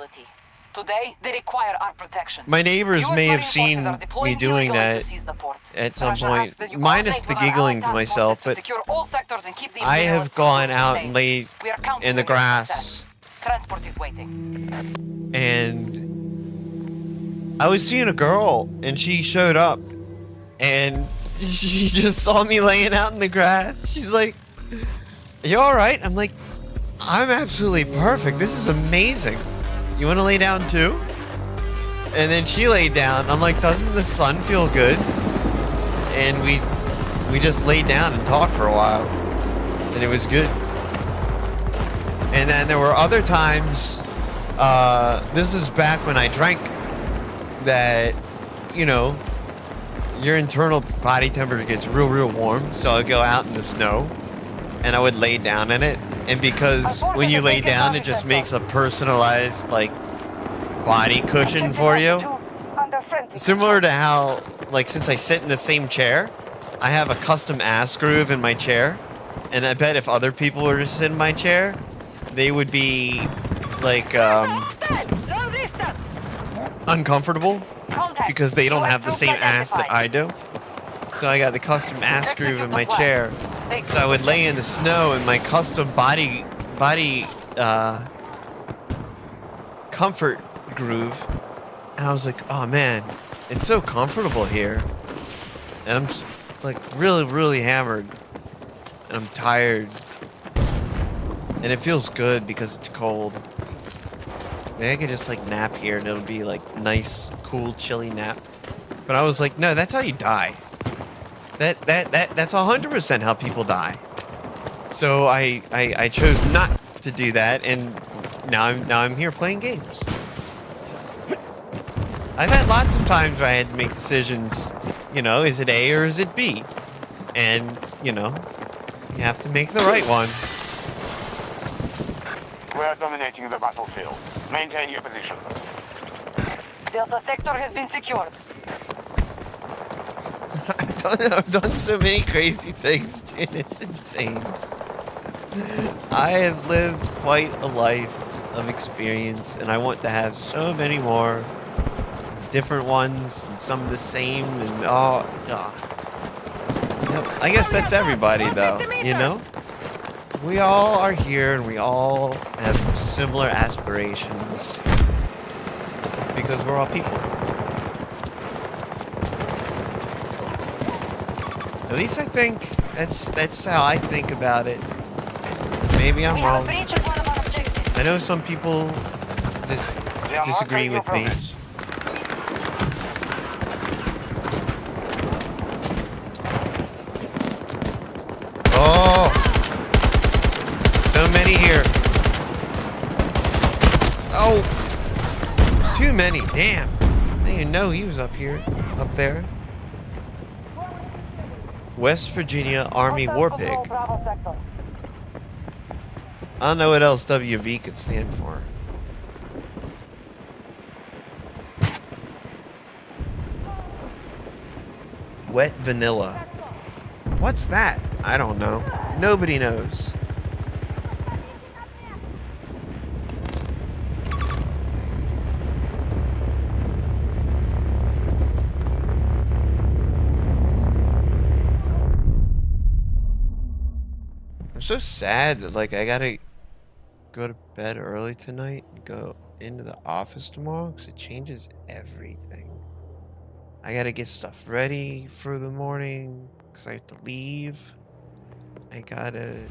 Today, they require our protection. My neighbors US may have Marine seen forces are me deploying doing illegally that to seize the port. at some Russia point, asks that you minus coordinate the with our giggling allied to task myself, forces to but secure all sectors and keep the I have insurgents gone safe. out and laid We are counting in the on your grass, success. Transport is waiting. and I was seeing a girl, and she showed up, and she just saw me laying out in the grass. She's like, you all right? I'm like, I'm absolutely perfect. This is amazing. You want to lay down too? And then she laid down. I'm like, doesn't the sun feel good? And we just laid down and talked for a while, and it was good. And then there were other times, this is back when I drank, that, you know, your internal body temperature gets real warm. So I'd go out in the snow and I would lay down in it And because when you lay down, it just makes a personalized, like, body cushion for you. Similar to how, like, since I sit in the same chair, I have a custom ass groove in my chair. And I bet if other people were to sit in my chair, they would be, like, uncomfortable. Because they don't have the same ass that I do. So I got the custom ass groove in my chair. So I would lay in the snow in my custom body comfort groove. And I was like, oh man, it's so comfortable here. And I'm like really, really hammered. And I'm tired. And it feels good because it's cold. Maybe I could just like nap here and it'll be like nice, cool, chilly nap. But I was like, no, that's how you die. That's 100% how people die. So I chose not to do that, and now I'm here playing games. I've had lots of times where I had to make decisions. You know, is it A or is it B? And you know, you have to make the right one. We're dominating the battlefield. Maintain your positions. Delta sector has been secured. I've done so many crazy things, dude. It's insane. I have lived quite a life of experience, and I want to have so many more different ones, and some the same, and oh, God. Yep. I guess that's everybody, though, you know? We all are here, and we all have similar aspirations, because we're all people. At least I think that's how I think about it. Maybe I'm wrong. I know some people disagree with me. Oh! So many here. Oh! Too many, damn. I didn't even know he was up here, up there. West Virginia Army War Pig. I don't know what else WV could stand for. Wet vanilla. What's that? I don't know. Nobody knows. I'm so sad that, like, I gotta go to bed early tonight and go into the office tomorrow because it changes everything. I gotta get stuff ready for the morning because I have to leave. I gotta...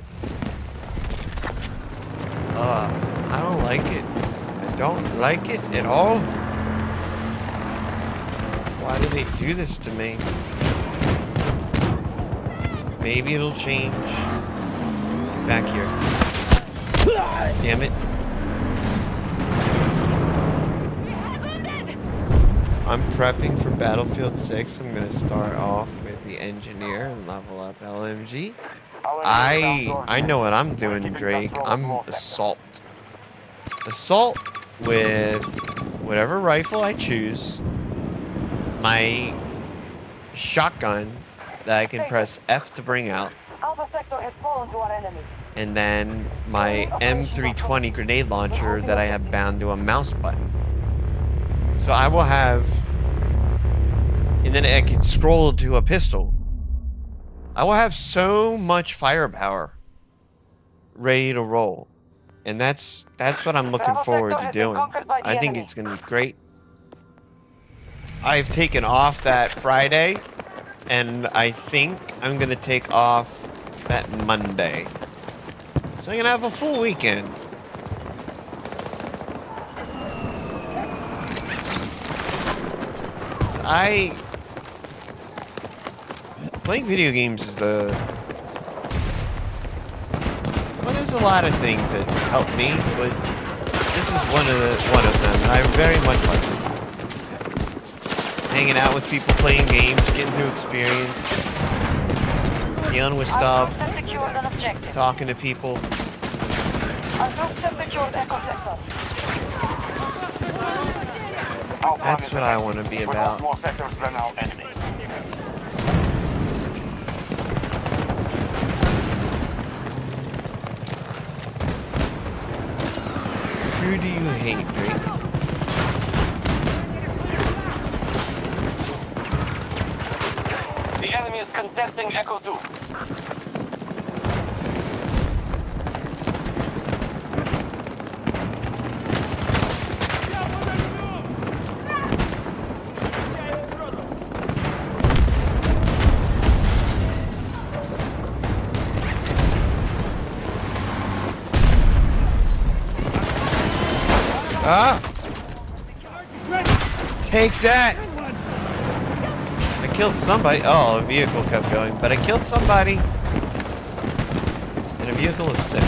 I don't like it. I don't like it at all. Why do they do this to me? Maybe it'll change. Back here. Damn it. I'm prepping for Battlefield 6. I'm gonna start off with the engineer and level up LMG. I know what I'm doing, Drake. I'm assault. Assault with whatever rifle I choose. My shotgun that I can press F to bring out. Alpha sector has fallen to our enemy. And then my M320 grenade launcher that I have bound to a mouse button. So I will have... And then I can scroll to a pistol. I will have so much firepower ready to roll. And that's what I'm looking forward to doing. I think it's going to be great. I've taken off that Friday. And I think I'm going to take off that Monday. So I'm going to have a full weekend. So playing video games is the... Well, there's a lot of things that help me, but this is one of them, and I very much like it. Hanging out with people, playing games, getting through experience, dealing with stuff, talking to people. Our troops have secured Echo Sector. That's what I want to be about. More sectors than our enemy. Who do you hate, Drake? The enemy is contesting Echo 2. Ah! Take that! I killed somebody. Oh, a vehicle kept going, but I killed somebody. And a vehicle is 6.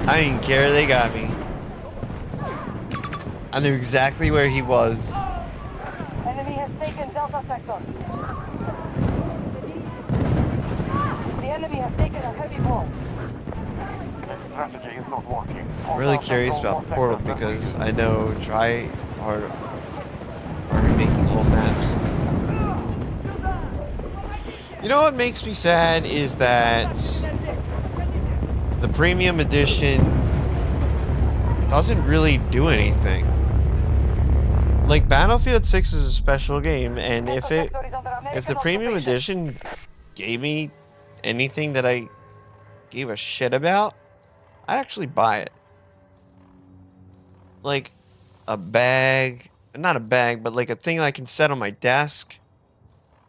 I didn't care, they got me. I knew exactly where he was. Enemy has taken Delta Sector. The enemy has taken a heavy blow. Strategy is not working. I'm really curious about Portal because I know Try are making whole maps. You know what makes me sad is that the premium edition doesn't really do anything. Like Battlefield 6 is a special game, and if the premium edition gave me anything that I gave a shit about, I'd actually buy it. Like a bag, not a bag, but like a thing I can set on my desk.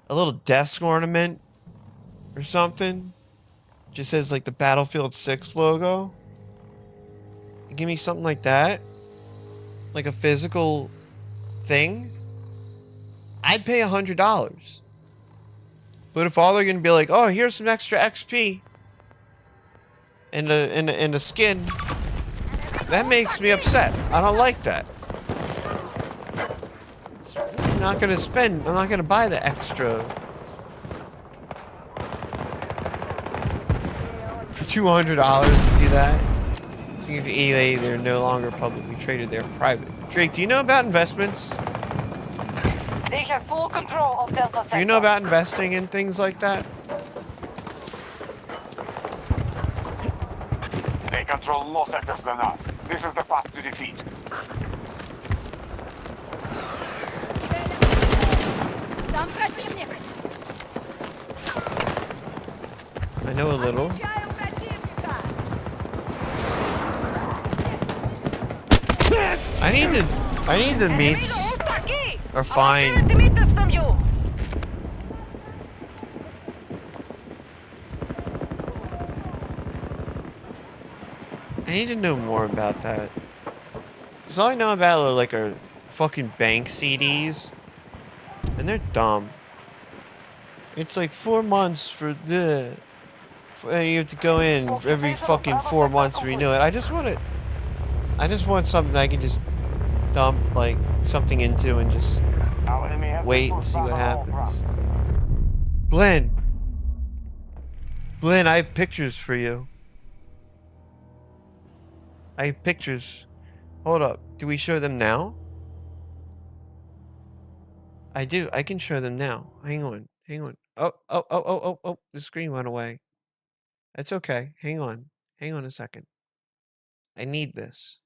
A little desk ornament or something. Just says like the Battlefield 6 logo. Give me something like that. Like a physical thing. I'd pay $100. But if all they're gonna be like, oh, here's some extra XP and a skin, that makes me upset. I don't like that. I'm not gonna spend. I'm not gonna buy the extra for $200 to do that. Speaking of EA, they're no longer publicly traded. They're private. Drake, do you know about investments? They have full control of Delta Sector. Do you know about investing in things like that? They control more sectors than us. This is the path to defeat. I know a little. I need to meet or find. I need to know more about that. Because all I know about are like our fucking bank CDs. And they're dumb. It's like 4 months for the... you have to go in every fucking 4 months to renew it. I just want something I can just dump like something into and just wait and see what happens. Blinn, I have pictures for you. I have pictures. Hold up. Do we show them now? I do. I can show them now. Hang on. Oh. The screen went away. That's okay. Hang on. Hang on a second. I need this.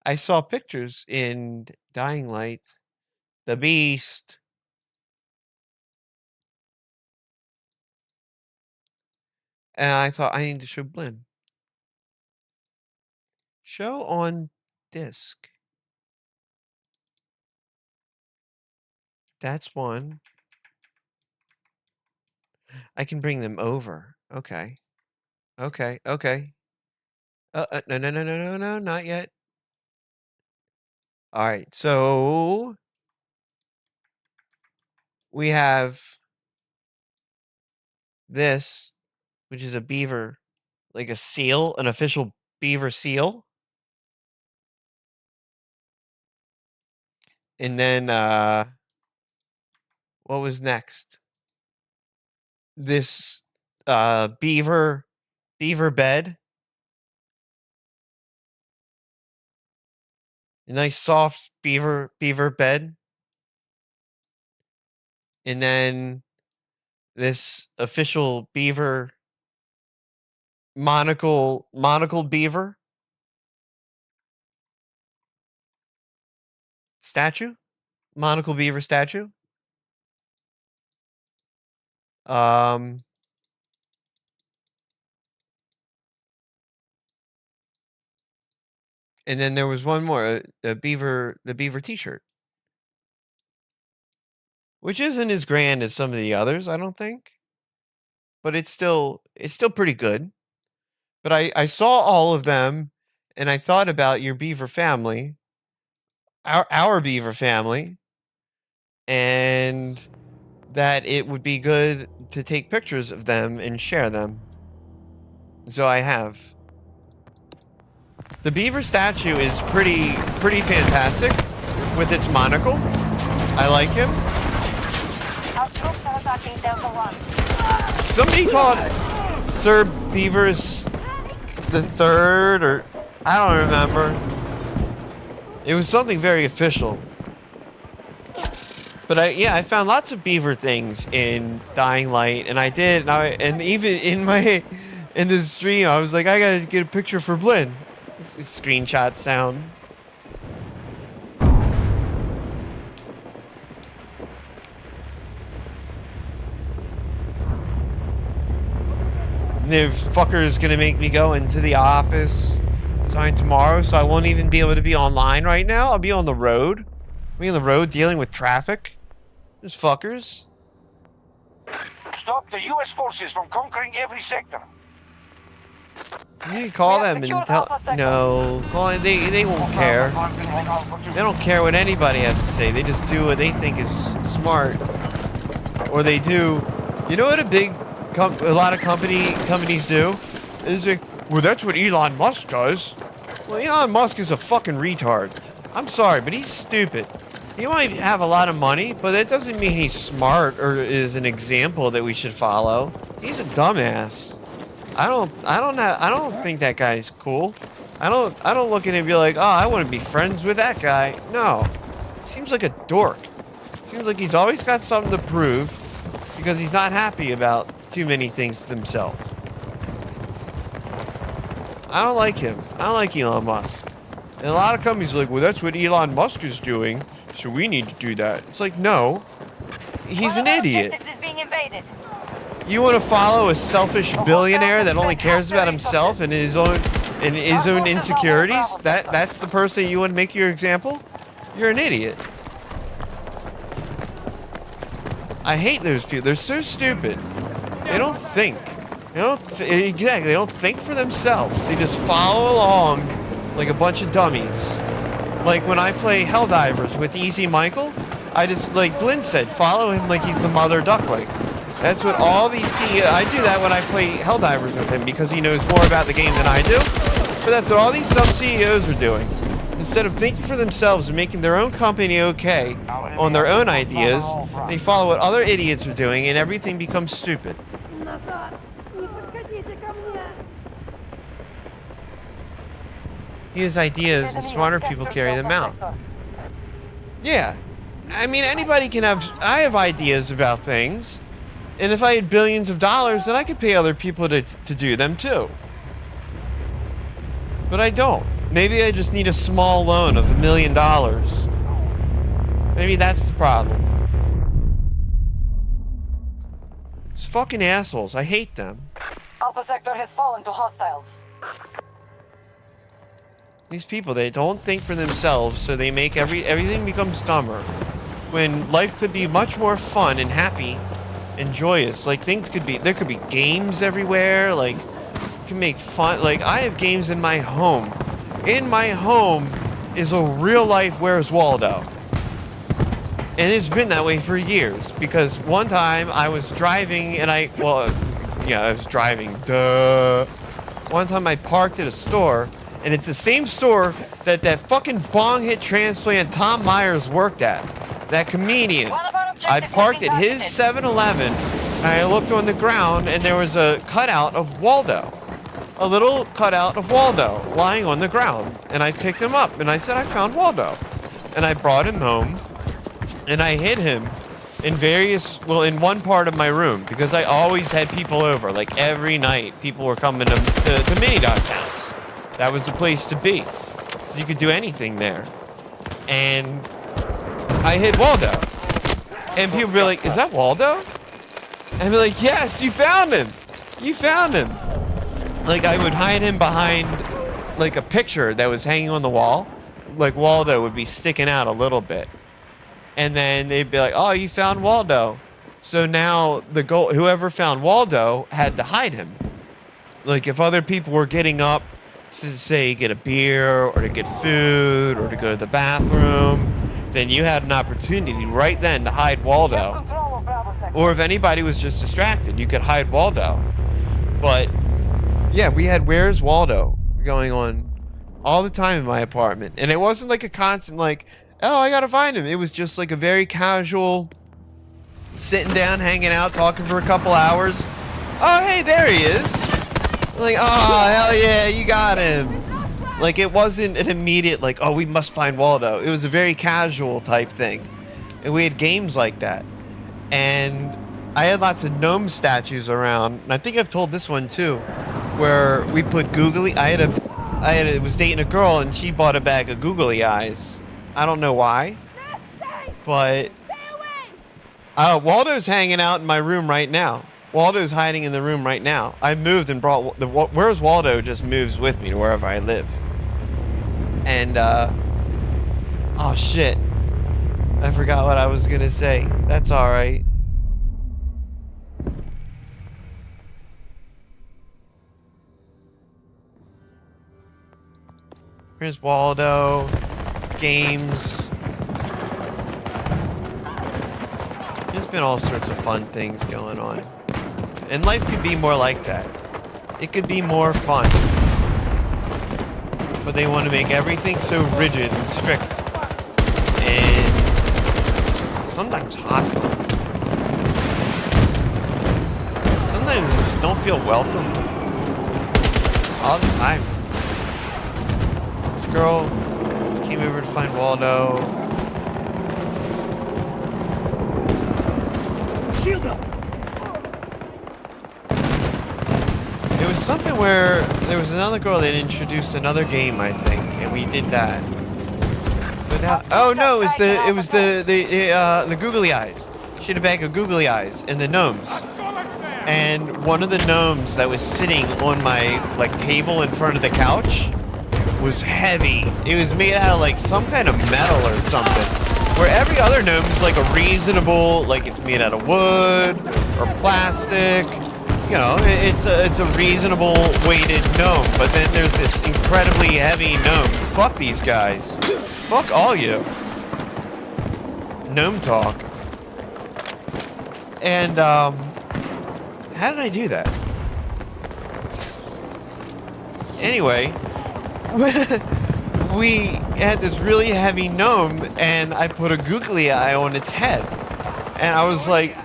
I saw pictures in Dying Light. The Beast. And I thought I need to show Blinn. Show on disc. That's one. I can bring them over. Okay. Okay. No, not yet. All right. So we have this, which is a beaver, like a seal, an official beaver seal. And then, what was next? This, beaver bed. A nice soft beaver bed. And then this official beaver monocle beaver statue. Monocle beaver statue. Um and then there was one more, the beaver t-shirt. Which isn't as grand as some of the others, I don't think. But it's still pretty good. But I saw all of them and I thought about your beaver family, our beaver family, and that it would be good to take pictures of them and share them. So I have. The beaver statue is pretty fantastic with its monocle. I like him. Our troops are attacking Delta 1. Somebody called Sir Beavers the Third, or I don't remember. It was something very official. But I found lots of beaver things in Dying Light, and I did, and even in the stream, I was like, I gotta get a picture for Blinn. Screenshot sound. The fucker's gonna make me go into the office starting tomorrow, so I won't even be able to be online right now. I'll be on the road. I'll be on the road dealing with traffic. There's fuckers. Stop the U.S. forces from conquering every sector. You need to call We have them and secured tell. Alpha Sector. No, they won't care. They don't care what anybody has to say. They just do what they think is smart, or they do. You know what a lot of companies do? Is like, well, that's what Elon Musk does. Well, Elon Musk is a fucking retard. I'm sorry, but he's stupid. He might have a lot of money, but that doesn't mean he's smart or is an example that we should follow. He's a dumbass. I don't think that guy's cool. I don't look at him and be like, oh, I want to be friends with that guy. No. Seems like a dork. Seems like he's always got something to prove because he's not happy about too many things himself. I don't like him. I don't like Elon Musk. And a lot of companies are like, well, that's what Elon Musk is doing, so we need to do that. It's like, no. He's an idiot. Is being invaded. You want to follow a selfish billionaire that only cares about himself and his own insecurities? That's the person you want to make your example? You're an idiot. I hate those people. They're so stupid. They don't think. They don't think for themselves. They just follow along like a bunch of dummies. Like when I play Helldivers with Easy Michael, I just, like Blinn said, follow him like he's the mother duckling. That's what all these CEOs... I do that when I play Helldivers with him because he knows more about the game than I do. But that's what all these dumb CEOs are doing. Instead of thinking for themselves and making their own company okay on their own ideas, they follow what other idiots are doing and everything becomes stupid. He has ideas and smarter people carry them out. Yeah. I mean, anybody can have... I have ideas about things. And if I had billions of dollars, then I could pay other people to do them too. But I don't. Maybe I just need a small loan of $1 million. Maybe that's the problem. These fucking assholes. I hate them. Alpha Sector has fallen to hostiles. These people, they don't think for themselves, so they make everything becomes dumber. When life could be much more fun and happy and joyous. Like there could be games everywhere, like you can make fun. Like I have games in my home. In my home is a real life Where's Waldo. And it's been that way for years, because one time I was driving and I was driving, duh. One time I parked at a store, and it's the same store that fucking bong hit transplant Tom Myers worked at. That comedian. I parked at his 7-Eleven, and I looked on the ground, and there was a cutout of Waldo. A little cutout of Waldo lying on the ground. And I picked him up, and I said, I found Waldo. And I brought him home, and I hid him in in one part of my room, because I always had people over. Like, every night, people were coming to Mini Dot's house. That was the place to be. So you could do anything there. And I hid Waldo. And people would be like, is that Waldo? And I'd be like, yes, you found him. You found him. Like, I would hide him behind, like, a picture that was hanging on the wall. Like, Waldo would be sticking out a little bit. And then they'd be like, oh, you found Waldo. So now whoever found Waldo had to hide him. Like, if other people were getting up to, say, get a beer or to get food or to go to the bathroom, then you had an opportunity right then to hide Waldo. Or if anybody was just distracted, you could hide Waldo. But, yeah, we had Where's Waldo going on all the time in my apartment. And it wasn't like a constant, like, oh, I gotta find him. It was just like a very casual, sitting down, hanging out, talking for a couple hours. Oh, hey, there he is. Like, oh, hell yeah, you got him. Like, it wasn't an immediate, like, oh, we must find Waldo. It was a very casual type thing. And we had games like that. And I had lots of gnome statues around. And I think I've told this one, too, where we put googly... I was dating a girl, and she bought a bag of googly eyes. I don't know why, but Waldo's hanging out in my room right now. Waldo's hiding in the room right now. I moved and brought Where's Waldo just moves with me to wherever I live. And oh shit, I forgot what I was gonna say. That's all right. Where's Waldo? Games. There's been all sorts of fun things going on. And life could be more like that. It could be more fun. But they want to make everything so rigid and strict. And sometimes hostile. Sometimes you just don't feel welcome. All the time. This girl came over to find Waldo. Shield up! It was something where there was another girl that introduced another game, I think, and we did that. But now, oh no, it was the googly eyes. She had a bag of googly eyes and the gnomes. And one of the gnomes that was sitting on my table in front of the couch was heavy. It was made out of like some kind of metal or something. Where every other gnome is like a reasonable, like it's made out of wood or plastic. You know, it's a reasonable weighted gnome. But then there's this incredibly heavy gnome. Fuck these guys. Fuck all you. Gnome talk. And how did I do that? Anyway, we had this really heavy gnome, and I put a googly eye on its head. And I was like,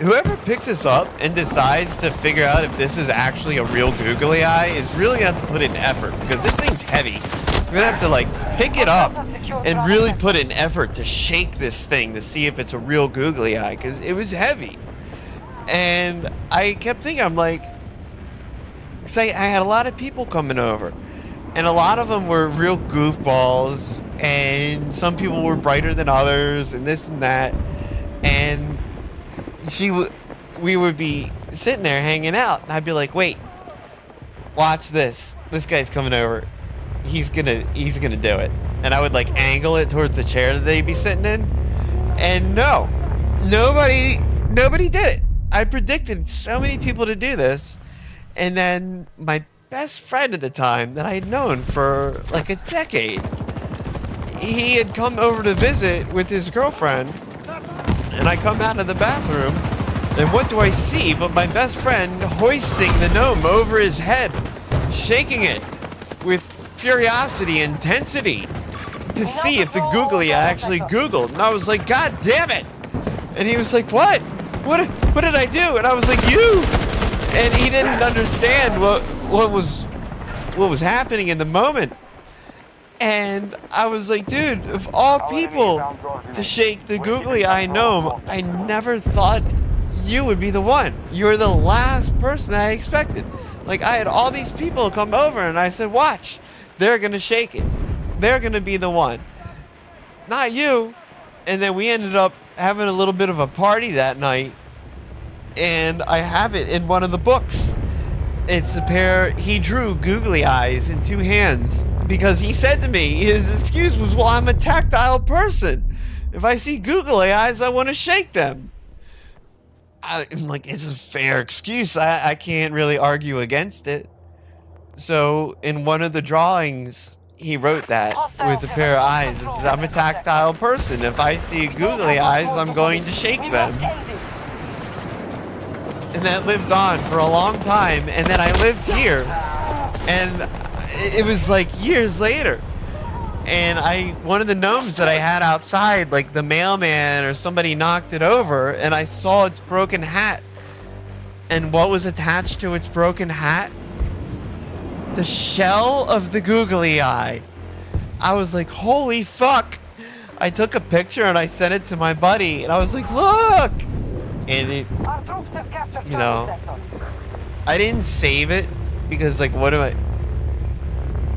whoever picks this up and decides to figure out if this is actually a real googly eye is really gonna have to put in effort, because this thing's heavy. You're gonna have to like pick it up and really put in effort to shake this thing to see if it's a real googly eye, because it was heavy. And I kept thinking, I'm like, because I had a lot of people coming over. And a lot of them were real goofballs, and some people were brighter than others, and this and that. And we would be sitting there hanging out, and I'd be like, "Wait, watch this. This guy's coming over. He's gonna do it." And I would like angle it towards the chair that they'd be sitting in, and no, nobody did it. I predicted so many people to do this, and then my best friend at the time that I had known for like a decade, he had come over to visit with his girlfriend, and I come out of the bathroom, and what do I see but my best friend hoisting the gnome over his head, shaking it with curiosity, intensity, to see if the googly eye actually googled. And I was like, God damn it! And he was like, what? What did I do? And I was like, you! And he didn't understand what was happening in the moment. And I was like, dude, of all people to shake the googly eye gnome, I never thought you would be the one. You were the last person I expected. Like, I had all these people come over, and I said, watch, they're gonna shake it. They're gonna be the one. Not you. And then we ended up having a little bit of a party that night, and I have it in one of the books. It's a pair, he drew googly eyes in two hands because he said to me, his excuse was, well, I'm a tactile person. If I see googly eyes, I want to shake them. I'm like, it's a fair excuse. I can't really argue against it. So in one of the drawings, he wrote that with a pair of eyes. It says, I'm a tactile person. If I see googly eyes, I'm going to shake them. And that lived on for a long time. And then I lived here. And it was like years later. And one of the gnomes that I had outside, like the mailman or somebody knocked it over, and I saw its broken hat. And what was attached to its broken hat? The shell of the googly eye. I was like, holy fuck. I took a picture and I sent it to my buddy, and I was like, look! And it, you know, I didn't save it because, like, what am I?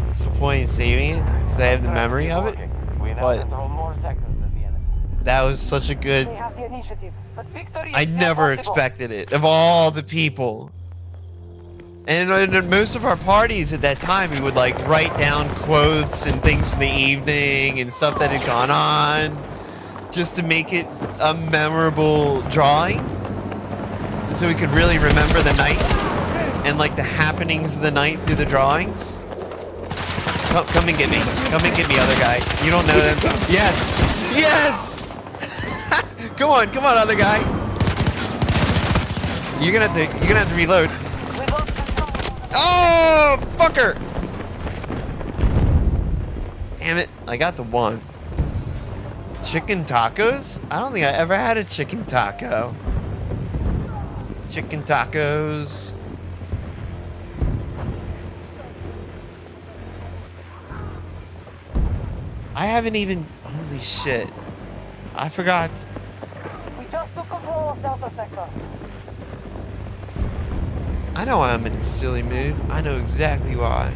What's the point in saving it? Because I have the memory of it. But that was such a good. I never expected it. Of all the people. And in most of our parties at that time, we would like write down quotes and things from the evening and stuff that had gone on, just to make it a memorable drawing, so we could really remember the night and like the happenings of the night through the drawings. Come and get me. Come and get me, other guy. You don't know them. Yes! Yes! Come on, other guy. You're gonna have to reload. Oh, fucker! Damn it, I got the one. Chicken tacos? I don't think I ever had a chicken taco. Chicken tacos. I haven't even... Holy shit. I forgot. We just took control of Delta Sector. I know why I'm in a silly mood. I know exactly why.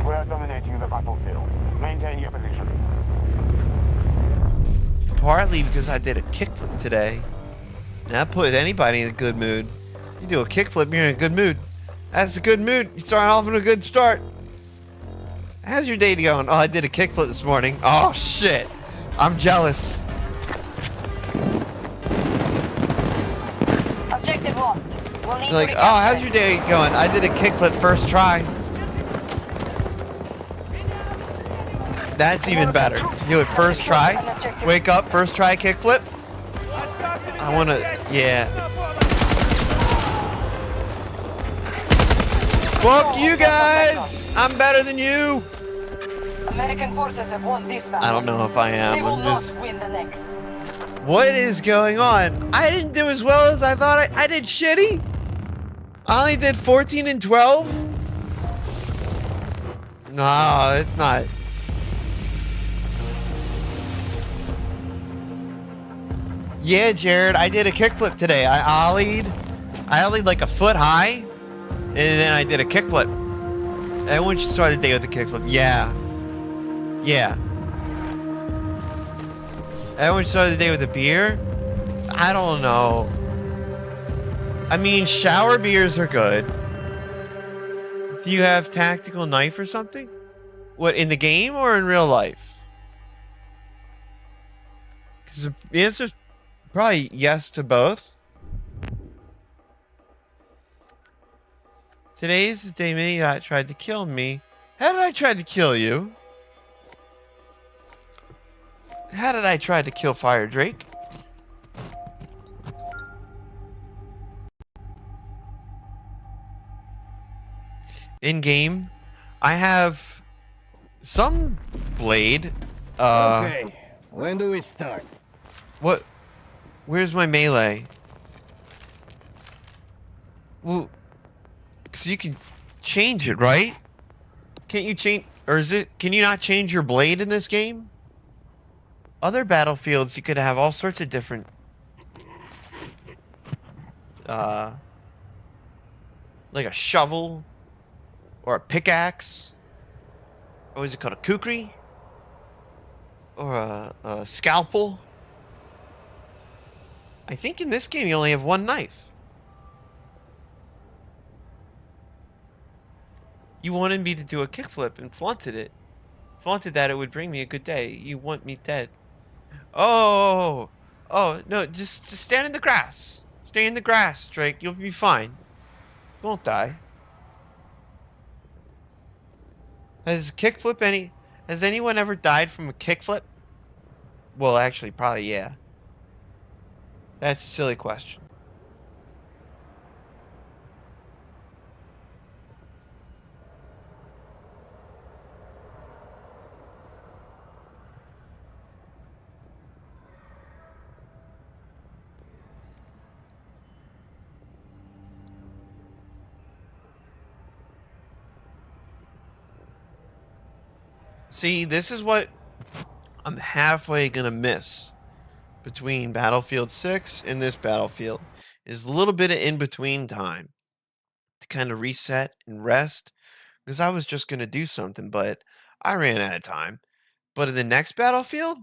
We're dominating the battlefield. Maintain your position. Partly because I did a kickflip today. And that put anybody in a good mood. You do a kickflip, you're in a good mood. That's a good mood. You're starting off in a good start. How's your day going? Oh, I did a kickflip this morning. Oh, shit. I'm jealous. Objective lost. We'll need Like, to oh, how's your day going? I did a kickflip first try. That's even better. Do it first try. Wake up, first try kickflip. I want to, yeah. Fuck you guys! I'm better than you! American forces have won this battle. I don't know if I am. They will I'm just... not win the next. What is going on? I didn't do as well as I thought I did shitty. I only did 14 and 12. No, it's not. Yeah, Jared, I did a kickflip today. I ollied like a foot high, and then I did a kickflip. Everyone should start the day with a kickflip. Yeah. Yeah. Everyone started the day with a beer? I don't know. I mean, shower beers are good. Do you have tactical knife or something? What, in the game or in real life? Because the answer's probably yes to both. Today's the day Minidot tried to kill me. How did I try to kill you? How did I try to kill Fire Drake? In game, I have some blade. Okay, when do we start? What? Where's my melee? Well, because you can change it, right? Can't you change, or is it, can you not change your blade in this game? Other Battlefields, you could have all sorts of different, like a shovel, or a pickaxe, or is it called a kukri? Or a scalpel? I think in this game you only have one knife. You wanted me to do a kickflip and flaunted it. Flaunted that it would bring me a good day. You want me dead. Oh, no, just stand in the grass. Stay in the grass, Drake. You'll be fine. You won't die. Has anyone ever died from a kickflip? Well, actually, probably, yeah. That's a silly question. See, this is what I'm halfway gonna miss between Battlefield 6 and this Battlefield, is a little bit of in-between time to kind of reset and rest, because I was just gonna do something, but I ran out of time. But in the next Battlefield,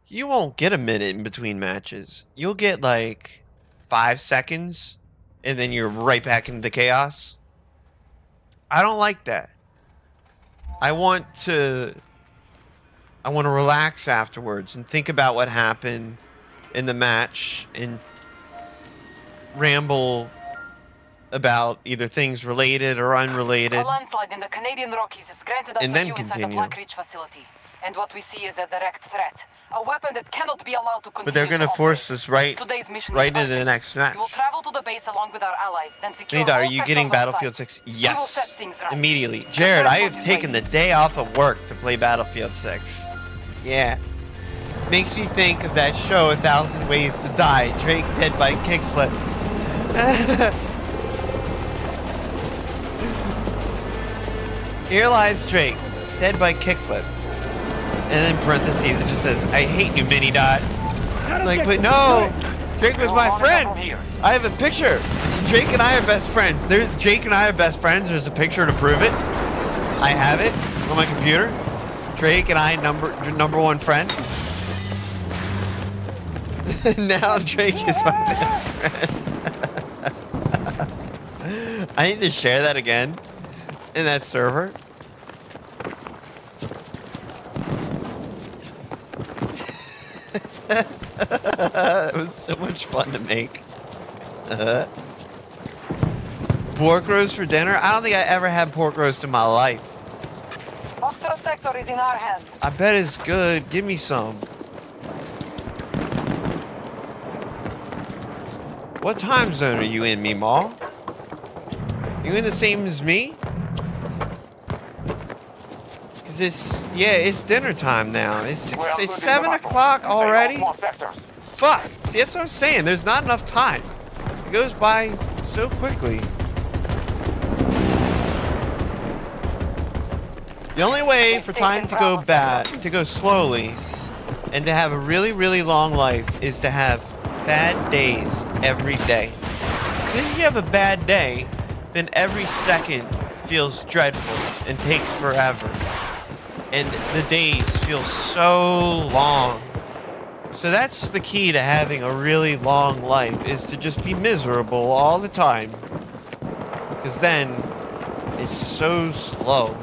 you won't get a minute in between matches. You'll get like 5 seconds, and then you're right back into chaos. I don't like that. I want to relax afterwards and think about what happened in the match and ramble about either things related or unrelated. A landslide in the Canadian Rockies has granted us And a then view inside the continue. Black Ridge facility. And what we see is a direct threat. A weapon that cannot be allowed to continue. But they're going to force us right Today's mission into is the urgent. next match. We will travel to the base along with our allies, then secure Nida, are all you sectors getting on Battlefield site. 6? We will Yes. set things right. Immediately. Jared, I have taken the day off of work to play Battlefield 6. Yeah. Makes me think of that show, 1,000 Ways to Die. Drake dead by kickflip. Here lies Drake, dead by kickflip. And in parentheses it just says, I hate you, Mini Dot. Like, but no! Drake was my friend! I have a picture! Drake and I are best friends. Drake and I are best friends. There's a picture to prove it. I have it on my computer. Drake and I number one friend. Now Drake is my best friend. I need to share that again in that server. It was so much fun to make. Pork roast for dinner? I don't think I ever had pork roast in my life. Foxtrot sector is in our hands. I bet it's good. Give me some. What time zone are you in, Meemaw? You in the same as me? Cause it's dinner time now. It's 7 o'clock already? Fuck. See, that's what I'm saying. There's not enough time. It goes by so quickly. The only way for time to go bad, to go slowly, and to have a really, really long life is to have bad days every day. Because if you have a bad day, then every second feels dreadful and takes forever. And the days feel so long. So that's the key to having a really long life, is to just be miserable all the time. Because then it's so slow.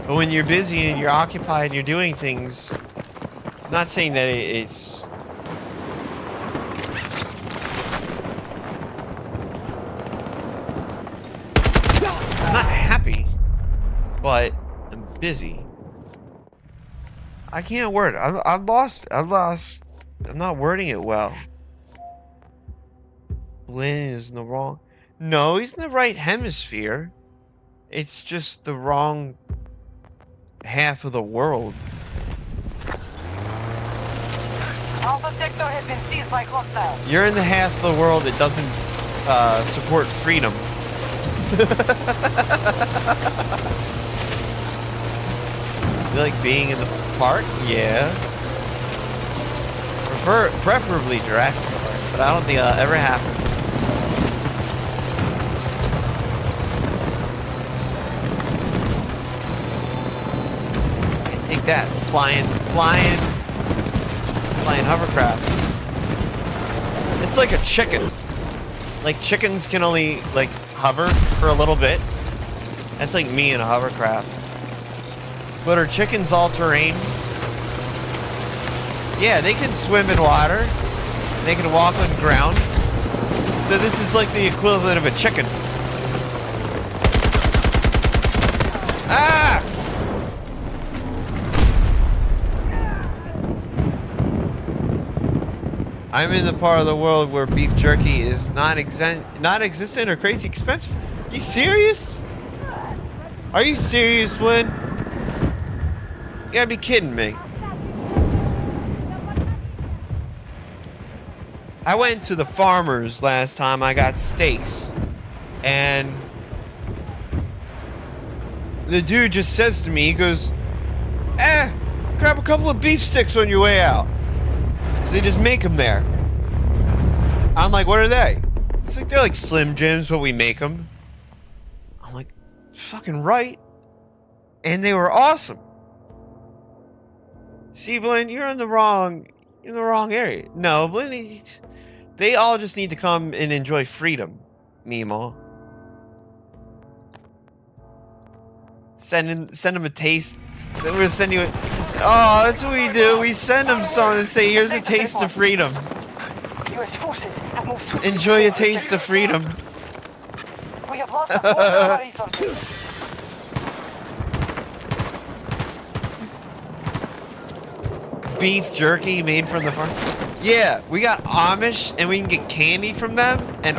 But when you're busy and you're occupied and you're doing things, I'm not saying that it's... I'm not happy, but I'm busy. I can't word. I'm lost. I'm lost. I'm not wording it well. Blinn is in the wrong. No, he's in the right hemisphere. It's just the wrong half of the world. Alpha sector has been seized by hostiles. You're in the half of the world that doesn't support freedom. You like being in the park? Yeah. Preferably Jurassic Park, but I don't think that'll ever happen. Okay, take that, flying hovercrafts. It's like a chicken. Like chickens can only like hover for a little bit. That's like me in a hovercraft. But are chickens all terrain? Yeah, they can swim in water. They can walk on ground. So this is like the equivalent of a chicken. Ah! I'm in the part of the world where beef jerky is non-existent or crazy expensive. You serious? Are you serious, Blinn? You gotta be kidding me. I went to the farmer's last time. I got steaks. And the dude just says to me, he goes, grab a couple of beef sticks on your way out. So they just make them there. I'm like, what are they? It's like, they're like Slim Jims, but we make them. I'm like, fucking right. And they were awesome. See, Blinn, you're in the wrong area. No, Blinn, they all just need to come and enjoy freedom, Meemaw. Send them a taste. We'll send you a... Oh, that's what we do. We send them something and say, here's a taste of freedom. US forces have moved swiftly. Enjoy a taste of freedom. We have lost all of our resources. Beef jerky made from the farm. Yeah, we got Amish and we can get candy from them. And,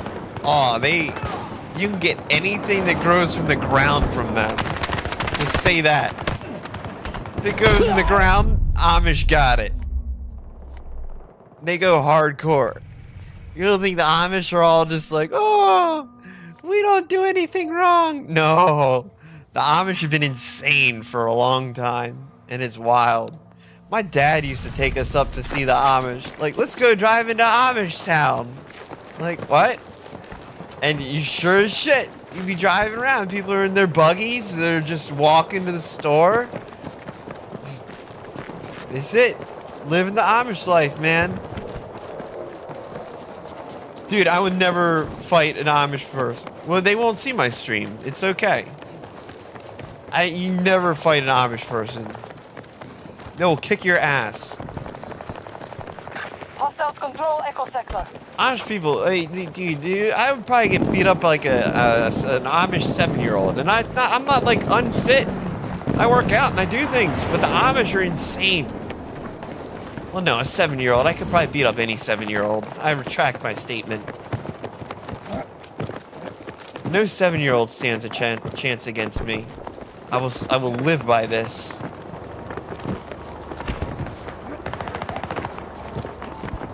you can get anything that grows from the ground from them. Just say that. If it goes in the ground, Amish got it. They go hardcore. You don't think the Amish are all just like, oh, we don't do anything wrong. No, the Amish have been insane for a long time, and it's wild. My dad used to take us up to see the Amish. Like, let's go drive into Amish town. Like, what? And you sure as shit, you'd be driving around. People are in their buggies. They're just walking to the store. That's it. Living the Amish life, man. Dude, I would never fight an Amish person. Well, they won't see my stream. It's okay. You never fight an Amish person. They will kick your ass. Hostiles control Echo Sector. Amish people, dude, I would probably get beat up like an Amish 7-year-old, and I'm not like unfit. I work out and I do things, but the Amish are insane. Well, no, a 7-year-old, I could probably beat up any 7-year-old. I retract my statement. No 7-year-old stands a chance against me. I will live by this.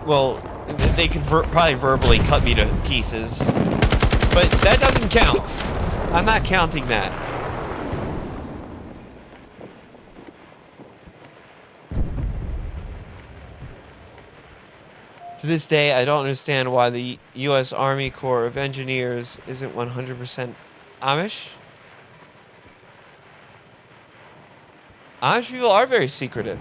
Well, they could probably verbally cut me to pieces, but that doesn't count. I'm not counting that. To this day, I don't understand why the U.S. Army Corps of Engineers isn't 100% Amish. Amish people are very secretive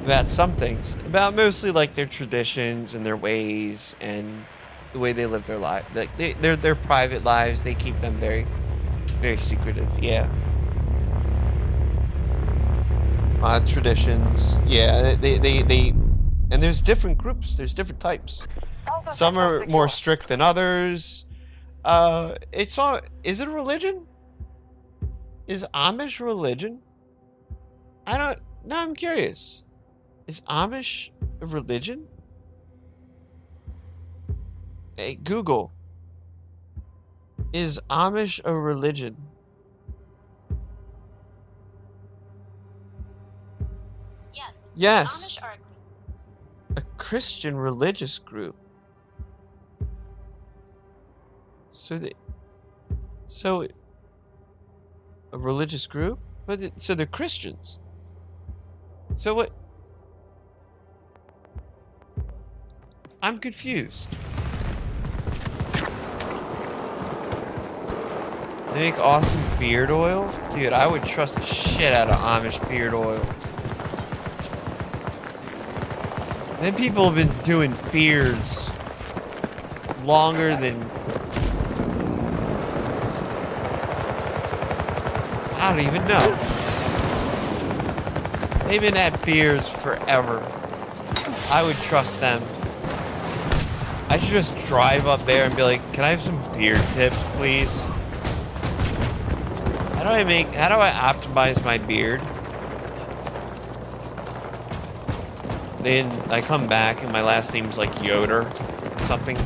about some things, about mostly like their traditions and their ways and the way they live their life. Like their private lives, they keep them very, very secretive. Yeah. Traditions. Yeah, they and there's different groups. There's different types. Some are more strict than others. It's all. Is it a religion? Is Amish a religion? No, I'm curious. Is Amish a religion? Hey, Google. Is Amish a religion? Yes. Yes. Amish are A Christian religious group. So a religious group? So they're Christians. So what? I'm confused. They make awesome beard oil? Dude, I would trust the shit out of Amish beard oil. Then people have been doing beards longer than... I don't even know. They've been at beards forever. I would trust them. I should just drive up there and be like, can I have some beard tips, please? How do I optimize my beard? Then I come back and my last name's like Yoder or something.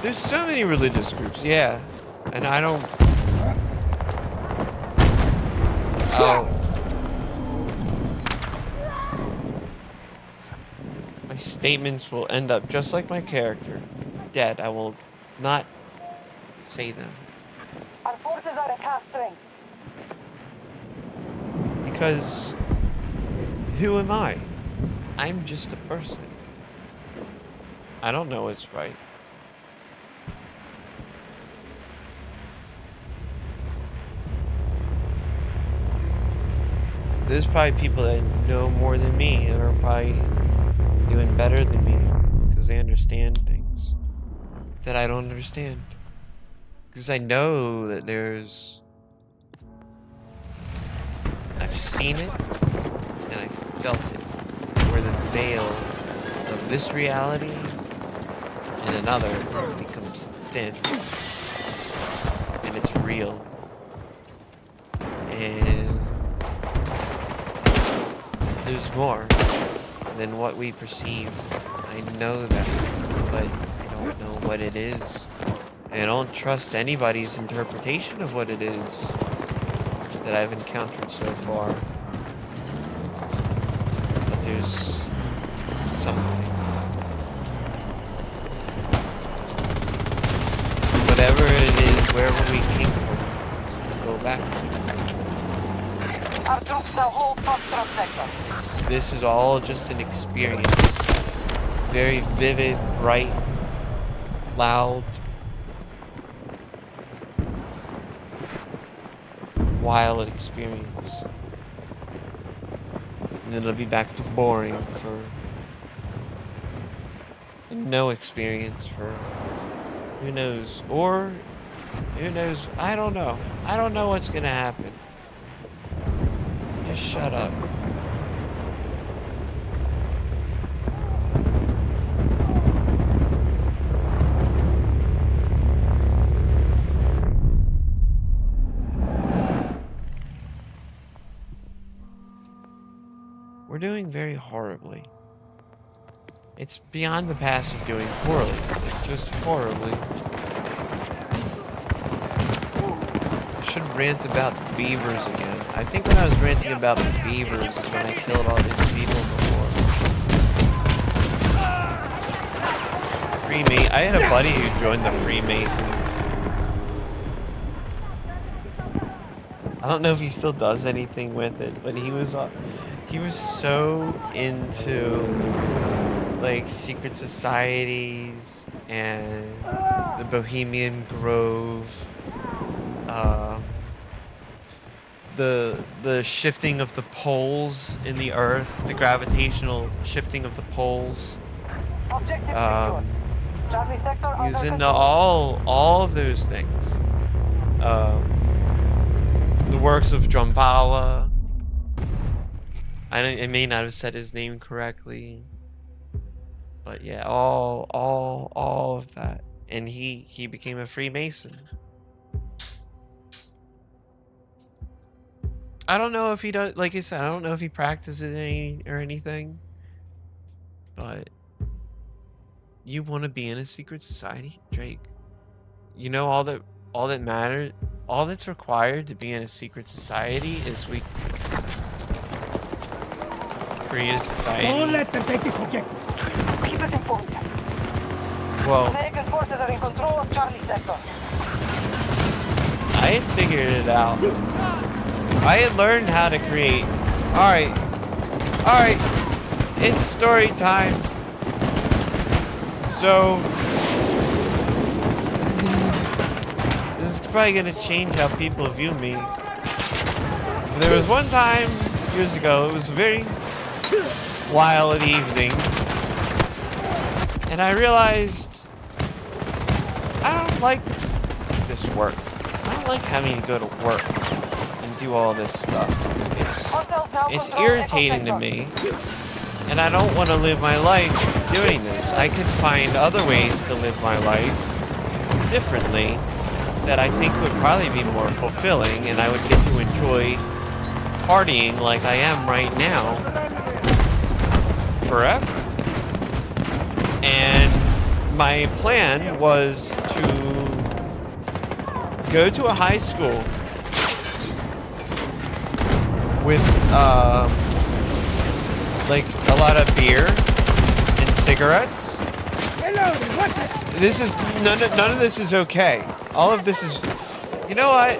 There's so many religious groups, yeah. And I don't... Oh. My statements will end up just like my character. Dead. I will not say them. Our forces are at half strength. Because who am I? I'm just a person. I don't know what's right. There's probably people that know more than me and are probably doing better than me because they understand things that I don't understand. Because I know that I've seen it and I felt it, where the veil of this reality and another becomes thin and it's real. And there's more than what we perceive. I know that, but I don't know what it is. And I don't trust anybody's interpretation of what it is that I've encountered so far. But there's something. Whatever it is, wherever we came from, we'll go back to. Our troops now hold Foxtrot sector. This is all just an experience. Very vivid, bright, loud, wild experience. And then it'll be back to boring for no experience for who knows. Or who knows, I don't know. I don't know what's gonna happen. Just shut up. We're doing very horribly. It's beyond the past of doing poorly. It's just horribly. I should rant about beavers again. I think when I was ranting about the beavers is when I killed all these people before. I had a buddy who joined the Freemasons. I don't know if he still does anything with it, but he was so into like secret societies and the Bohemian Grove, the shifting of the poles in the earth, the gravitational shifting of the poles. Objective secure. Charlie sector under He's into control. all of those things. The works of Drumbala. I may not have said his name correctly, but yeah, all of that. And he became a Freemason. I don't know if he does, like I said, I don't know if he practices any or anything, but you want to be in a secret society, Drake? You know, all that matters, all that's required to be in a secret society is we create a society. Don't let them take this objective. Keep us informed. Well, American forces are in control of Charlie Sector. I had figured it out. I had learned how to create. Alright, it's story time. So, this is probably gonna change how people view me. There was one time, years ago, it was a very wild evening, and I realized I don't like this work. I don't like having to go to work and do all this stuff. It's irritating to me, and I don't want to live my life doing this. I could find other ways to live my life differently that I think would probably be more fulfilling, and I would get to enjoy partying like I am right now forever. And my plan was to go to a high school with like a lot of beer and cigarettes. This is none of this is okay. All of this is, you know what?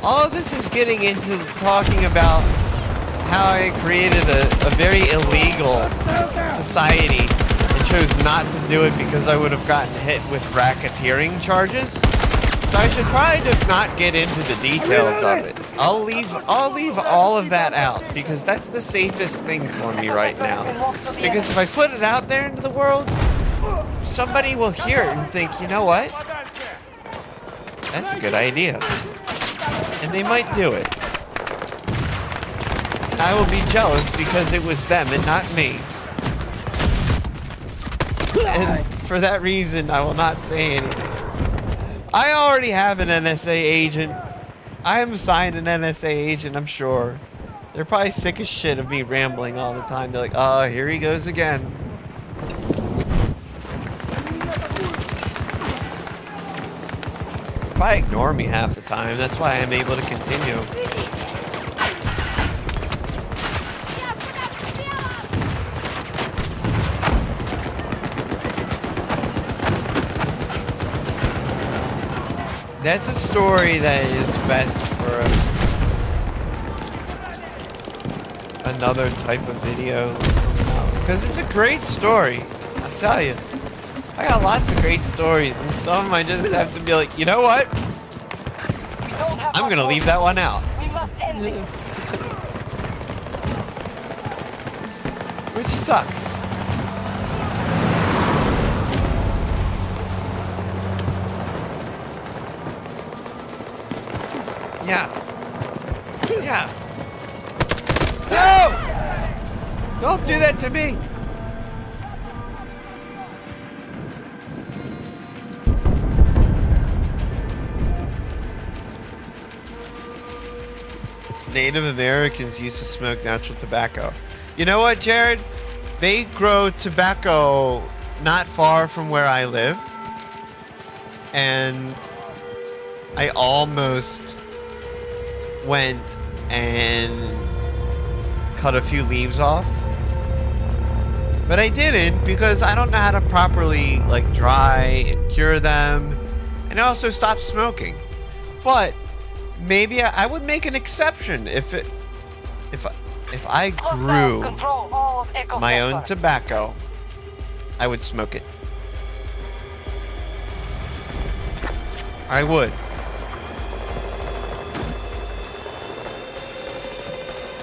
All of this is getting into talking about how I created a very illegal society and chose not to do it because I would have gotten hit with racketeering charges. So I should probably just not get into the details of it. I'll leave all of that out because that's the safest thing for me right now. Because if I put it out there into the world, somebody will hear it and think, you know what? That's a good idea. And they might do it. And I will be jealous because it was them and not me. And for that reason, I will not say anything. I already have an NSA agent. I am assigned an NSA agent, I'm sure. They're probably sick as shit of me rambling all the time. They're like, oh, here he goes again. Probably ignore me half the time. That's why I'm able to continue. That's a story that is best for another type of video. Because it's a great story. I'll tell you. I got lots of great stories, and some of them I just have to be like, you know what? I'm gonna leave that one out. We must end this. Which sucks. Yeah. Yeah. No! Don't do that to me. Native Americans used to smoke natural tobacco. You know what, Jared? They grow tobacco not far from where I live. And I almost went and cut a few leaves off. But I didn't because I don't know how to properly like dry and cure them. And I also stopped smoking. But maybe I would make an exception if I grew my own tobacco, I would smoke it. I would.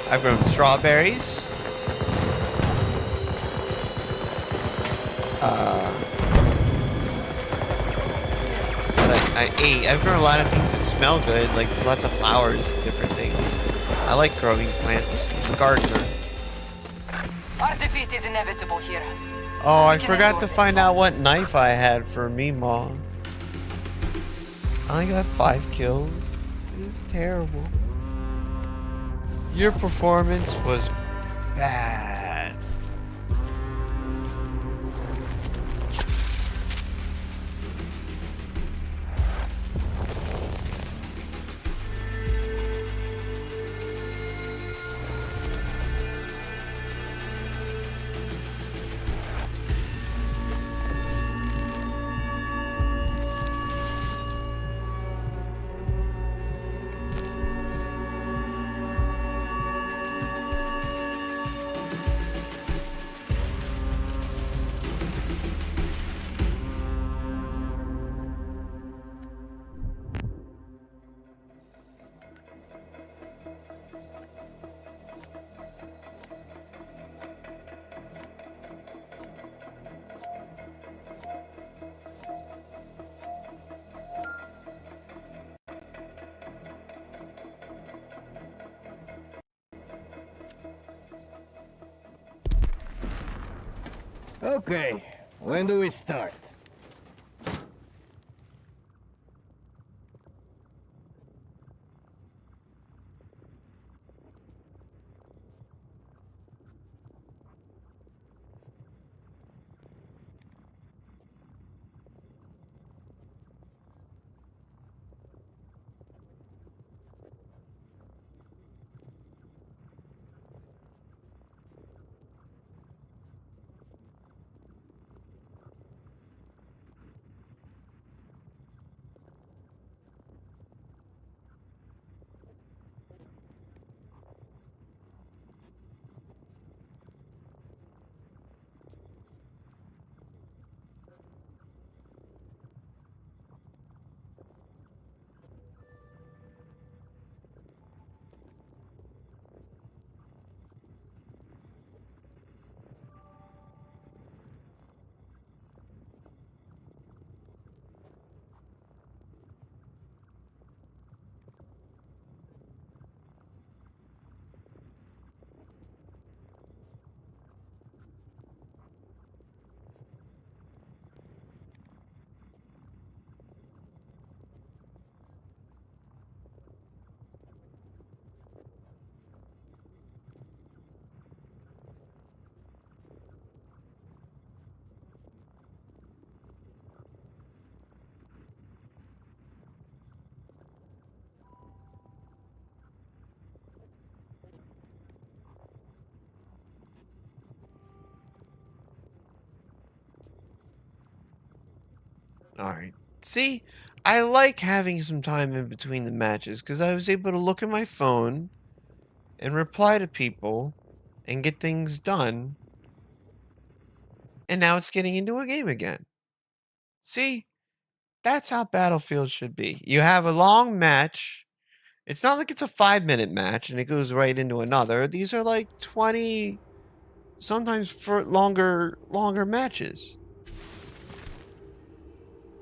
I've grown strawberries. I ate. I've grown a lot of things that smell good, like lots of flowers, different things. I like growing plants. I'm a gardener. Our defeat is inevitable here. Oh, I forgot to find out what knife I had for Meemaw. I only got 5 kills. was terrible. Your performance was bad. Okay, when do we start? Alright. See, I like having some time in between the matches because I was able to look at my phone and reply to people and get things done. And now it's getting into a game again. See, that's how Battlefield should be. You have a long match. It's not like it's a 5-minute match and it goes right into another. These are like 20, sometimes for longer matches.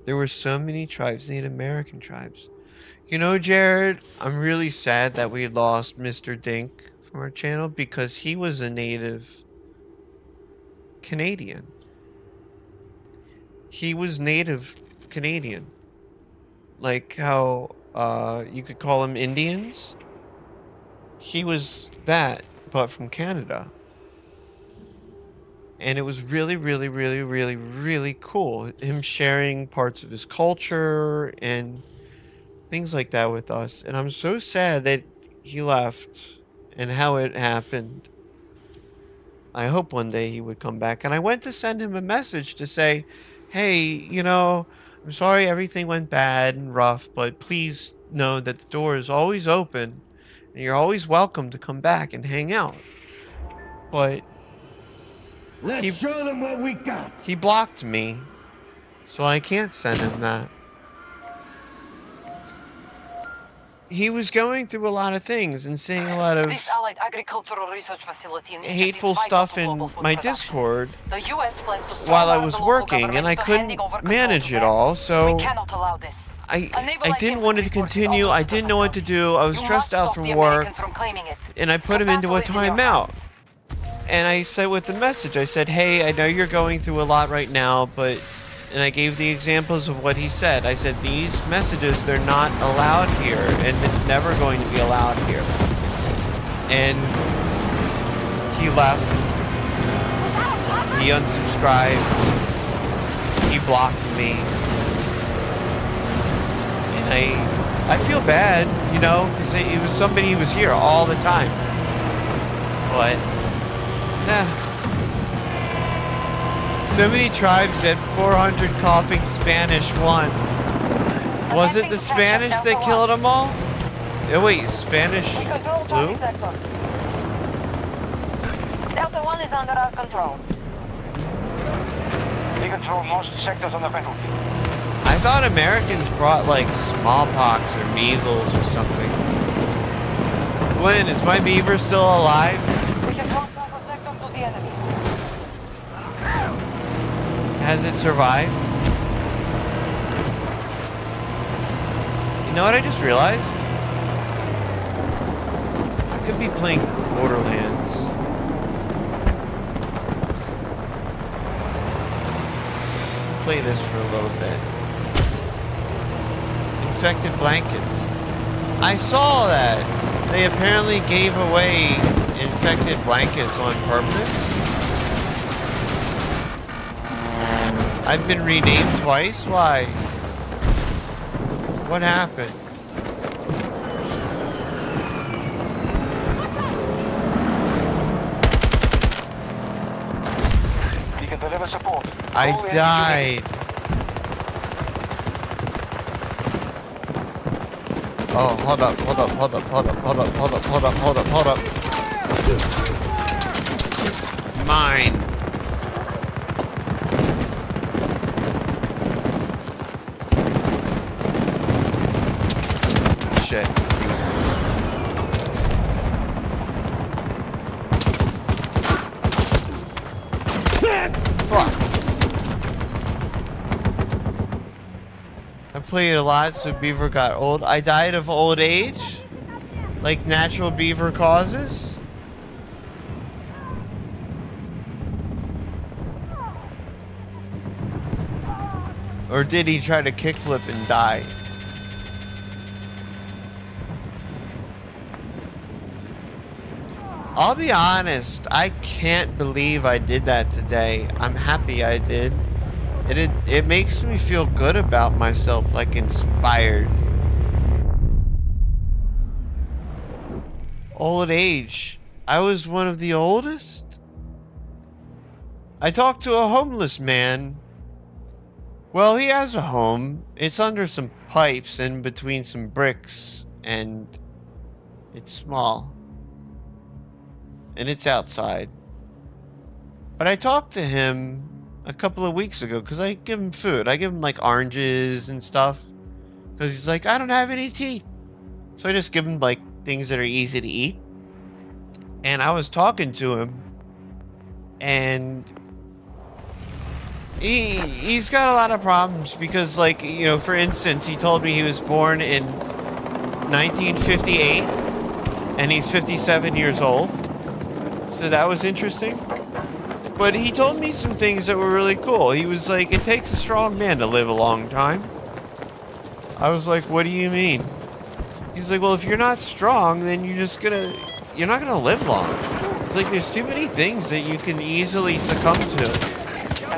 There were so many tribes, Native American tribes. You know, Jared, I'm really sad that we lost Mr. Dink from our channel because he was a native Canadian. He was native Canadian. Like how you could call them Indians. He was that, but from Canada. And it was really, really, really, really, really cool. Him sharing parts of his culture and things like that with us. And I'm so sad that he left and how it happened. I hope one day he would come back. And I went to send him a message to say, hey, you know, I'm sorry everything went bad and rough, but please know that the door is always open and you're always welcome to come back and hang out. But Let's show them what we got. he blocked me, so I can't send him that. He was going through a lot of things and seeing a lot of This Allied Agricultural Research Facility in Egypt hateful is vital stuff to in global food my production. Discord The US plans to while I strong-arm was the local working, and government I to couldn't handing over control manage to it them. all, so We cannot allow this. I Unable didn't want it to activity forces continue. all I over the didn't know what to facility. do. I was You stressed must out stop from the work, Americans from claiming it. and I put The him into a battle is in your timeout. hands. And I said with the message, I said, hey, I know you're going through a lot right now, but and I gave the examples of what he said. I said, these messages, they're not allowed here, and it's never going to be allowed here. And he left. He unsubscribed. He blocked me. And I feel bad, you know, because it was somebody who was here all the time. But, so many tribes at 400 coughing Spanish won. Was it the Spanish that killed them all? Oh wait, Spanish blue? Delta 1 is under our control. We control most sectors on the battlefield. I thought Americans brought like smallpox or measles or something. Gwen, is my beaver still alive? We can cross Alpha sector to the enemy. Has it survived? You know what I just realized? I could be playing Borderlands. Play this for a little bit. Infected blankets. I saw that. They apparently gave away infected blankets on purpose. I've been renamed twice? Why? What happened? We can deliver support. I All died. Oh, hold up. Mine. Shit, he sees me. Fuck. I played a lot, so beaver got old. I died of old age? Like natural beaver causes? Or did he try to kickflip and die? I'll be honest, I can't believe I did that today. I'm happy I did. It makes me feel good about myself, like inspired. Old age. I was one of the oldest? I talked to a homeless man. Well, he has a home. It's under some pipes in between some bricks, and it's small. And it's outside. But I talked to him a couple of weeks ago because I give him food. I give him like oranges and stuff because he's like, I don't have any teeth. So I just give him like things that are easy to eat. And I was talking to him, and he's got a lot of problems because, like, you know, for instance, he told me he was born in 1958 and he's 57 years old. So that was interesting. But he told me some things that were really cool. He was like, it takes a strong man to live a long time. I was like, what do you mean? He's like, well, if you're not strong, then you're not gonna live long. It's like there's too many things that you can easily succumb to.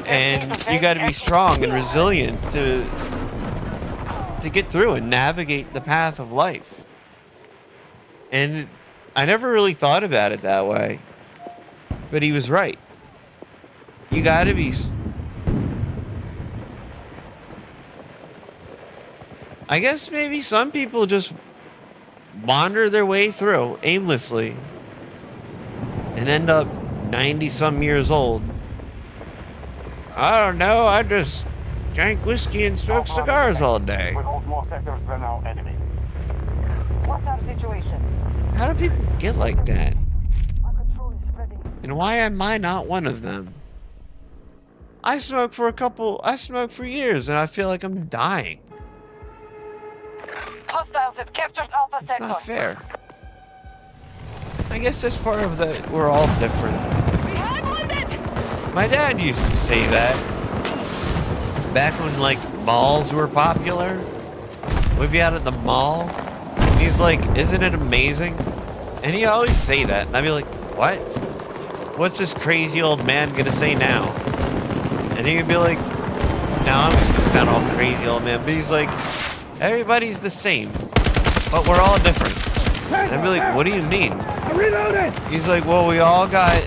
And you gotta be strong and resilient to get through and navigate the path of life. And I never really thought about it that way. But he was right. You gotta be... I guess maybe some people just wander their way through aimlessly and end up 90-some years old. I don't know, I just drank whiskey and smoked cigars all day. We hold more sectors than our enemy. What's our situation? How do people get like that? Our control is spreading. And why am I not one of them? I smoked for years and I feel like I'm dying. Hostiles have captured Alpha It's sector. not fair. I guess that's part of the, we're all different. My dad used to say that back when like malls were popular. We'd be out at the mall. And he's like, isn't it amazing? And he always say that. And I'd be like, what? What's this crazy old man gonna say now? And he'd be like, now I'm gonna sound all crazy old man. But he's like, everybody's the same, but we're all different. And I'd be like, what do you mean? He's like, well, we all got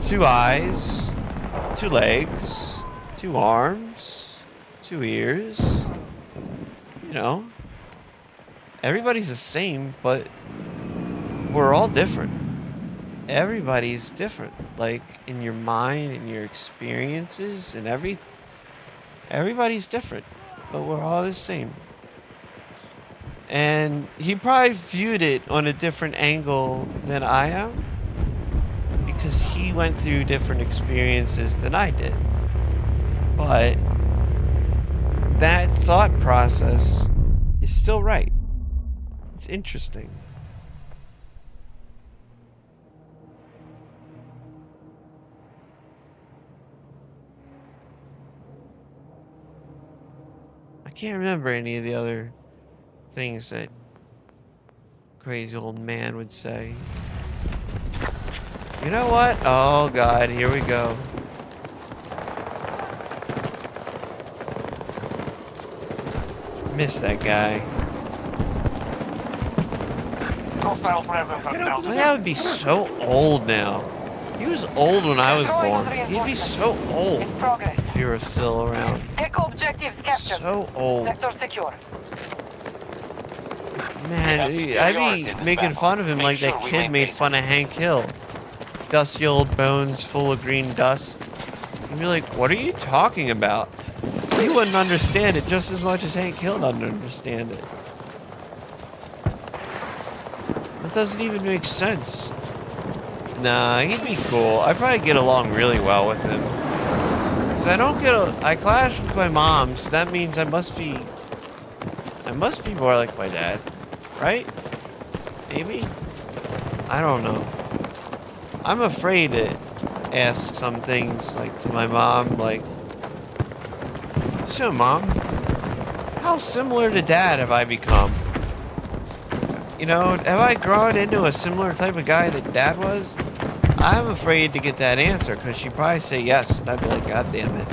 2 eyes, 2 legs, 2 arms, 2 ears. You know, everybody's the same, but we're all different. Everybody's different, like in your mind and your experiences and everybody's different, but we're all the same. And he probably viewed it on a different angle than I am, because he went through different experiences than I did. But that thought process is still right. It's interesting. I can't remember any of the other things that crazy old man would say. You know what? Oh God, here we go. Miss that guy. That would be so old now. He was old when I was born. He'd be so old if you were still around. Echo objectives captured. So old. Sector secure. Man, I'd be making fun of him like that kid made fun of Hank Hill. Dusty old bones full of green dust. You'd be like, what are you talking about? He wouldn't understand it just as much as Hank Hill doesn't understand it. That doesn't even make sense. Nah, he'd be cool. I'd probably get along really well with him. Cause I clash with my mom, so that means I must be more like my dad. Right? Maybe? I don't know. I'm afraid to ask some things like to my mom, like, so Mom, how similar to Dad have I become? You know, have I grown into a similar type of guy that Dad was? I'm afraid to get that answer, because she'd probably say yes, and I'd be like, God damn it.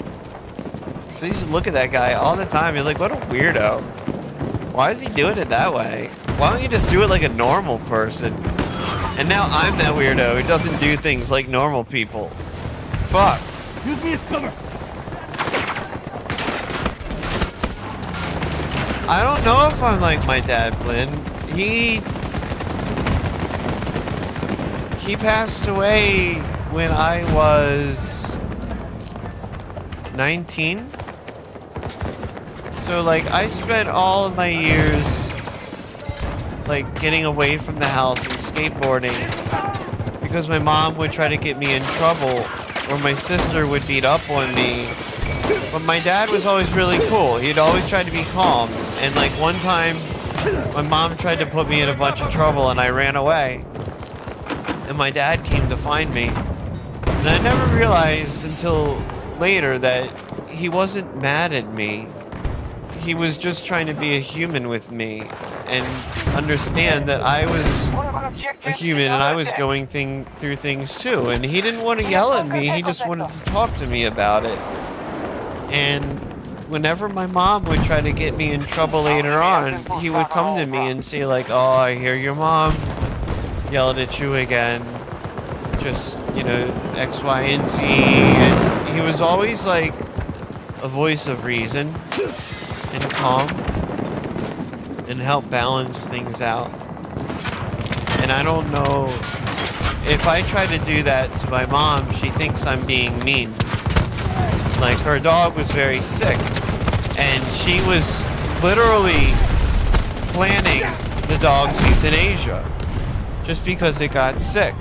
So you should look at that guy all the time, you're like, what a weirdo. Why is he doing it that way? Why don't you just do it like a normal person? And now I'm that weirdo who doesn't do things like normal people. Fuck. Use me as cover. I don't know if I'm like my dad, Blinn. He passed away when I was 19. So like I spent all of my years like getting away from the house and skateboarding because my mom would try to get me in trouble or my sister would beat up on me. But my dad was always really cool. He'd always try to be calm. And like one time my mom tried to put me in a bunch of trouble and I ran away. And my dad came to find me. And I never realized until later that he wasn't mad at me. He was just trying to be a human with me and understand that I was a human and I was going through things too. And he didn't want to yell at me, he just wanted to talk to me about it. And whenever my mom would try to get me in trouble later on, he would come to me and say like, oh, I hear your mom yelled at you again. Just, you know, X, Y, and Z. And he was always like a voice of reason and calm and help balance things out. And I don't know, if I try to do that to my mom, she thinks I'm being mean. Like her dog was very sick and she was literally planning the dog's euthanasia just because it got sick.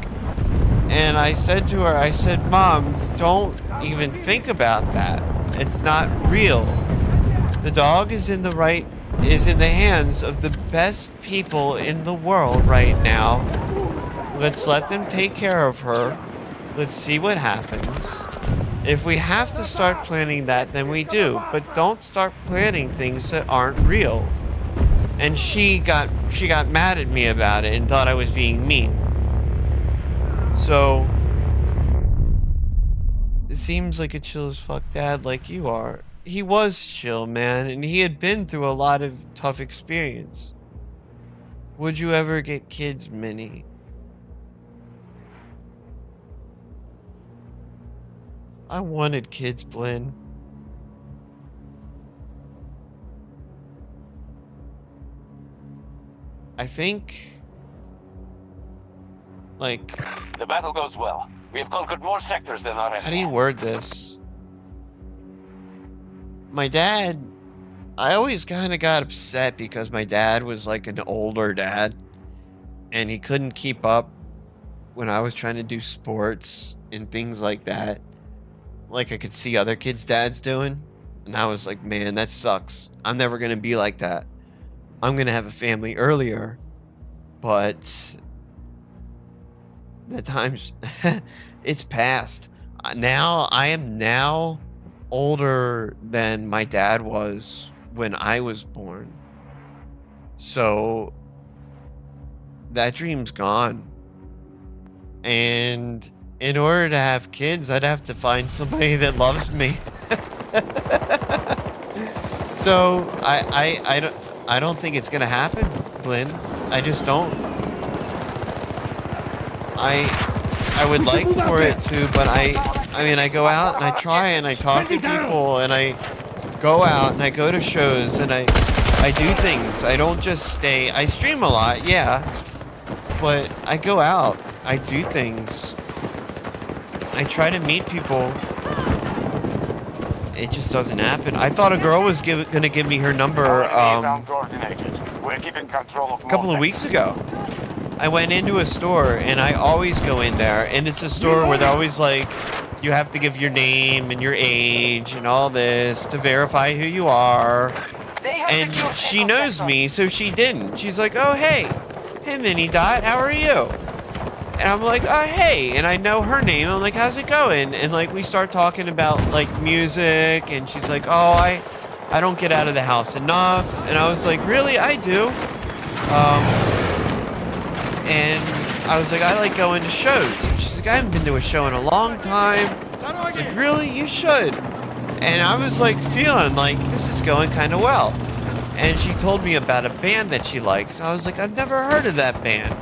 And I said to her, I said, Mom, don't even think about that. It's not real. The dog is in the hands of the best people in the world right now. Let's let them take care of her. Let's see what happens. If we have to start planning that, then we do. But don't start planning things that aren't real. And she got mad at me about it and thought I was being mean. So it seems like a chill as fuck dad like you are. He was chill, man, and he had been through a lot of tough experience. Would you ever get kids, Minnie? I wanted kids, Blinn. I think, like... The battle goes well. We have conquered more sectors than our enemy. How do you word this? My dad... I always kind of got upset because my dad was like an older dad. And he couldn't keep up when I was trying to do sports and things like that. Like I could see other kids' dads doing. And I was like, man, that sucks. I'm never going to be like that. I'm going to have a family earlier. But the times, it's past. Now, I am now older than my dad was when I was born. So that dream's gone. And in order to have kids, I'd have to find somebody that loves me. So I don't think it's gonna happen, Blinn. I just don't. I would like for it to, but I mean, I go out and I try and I talk to people and I go out and I go to shows and I do things. I don't just stay. I stream a lot, yeah, but I go out. I do things. I try to meet people. It just doesn't happen. I thought a girl was gonna give me her number a couple of weeks ago. I went into a store, and I always go in there, and it's a store where they're always like, you have to give your name and your age and all this to verify who you are. And she knows me, so she didn't. She's like, oh, hey Mini Dot, how are you? And I'm like, oh, hey. And I know her name. I'm like, how's it going? And like, we start talking about like music. And she's like, oh, I don't get out of the house enough. And I was like, really? I do. And I was like, I like going to shows. And she's like, I haven't been to a show in a long time. I was like, really? You should. And I was like feeling like this is going kind of well. And she told me about a band that she likes. I was like, I've never heard of that band.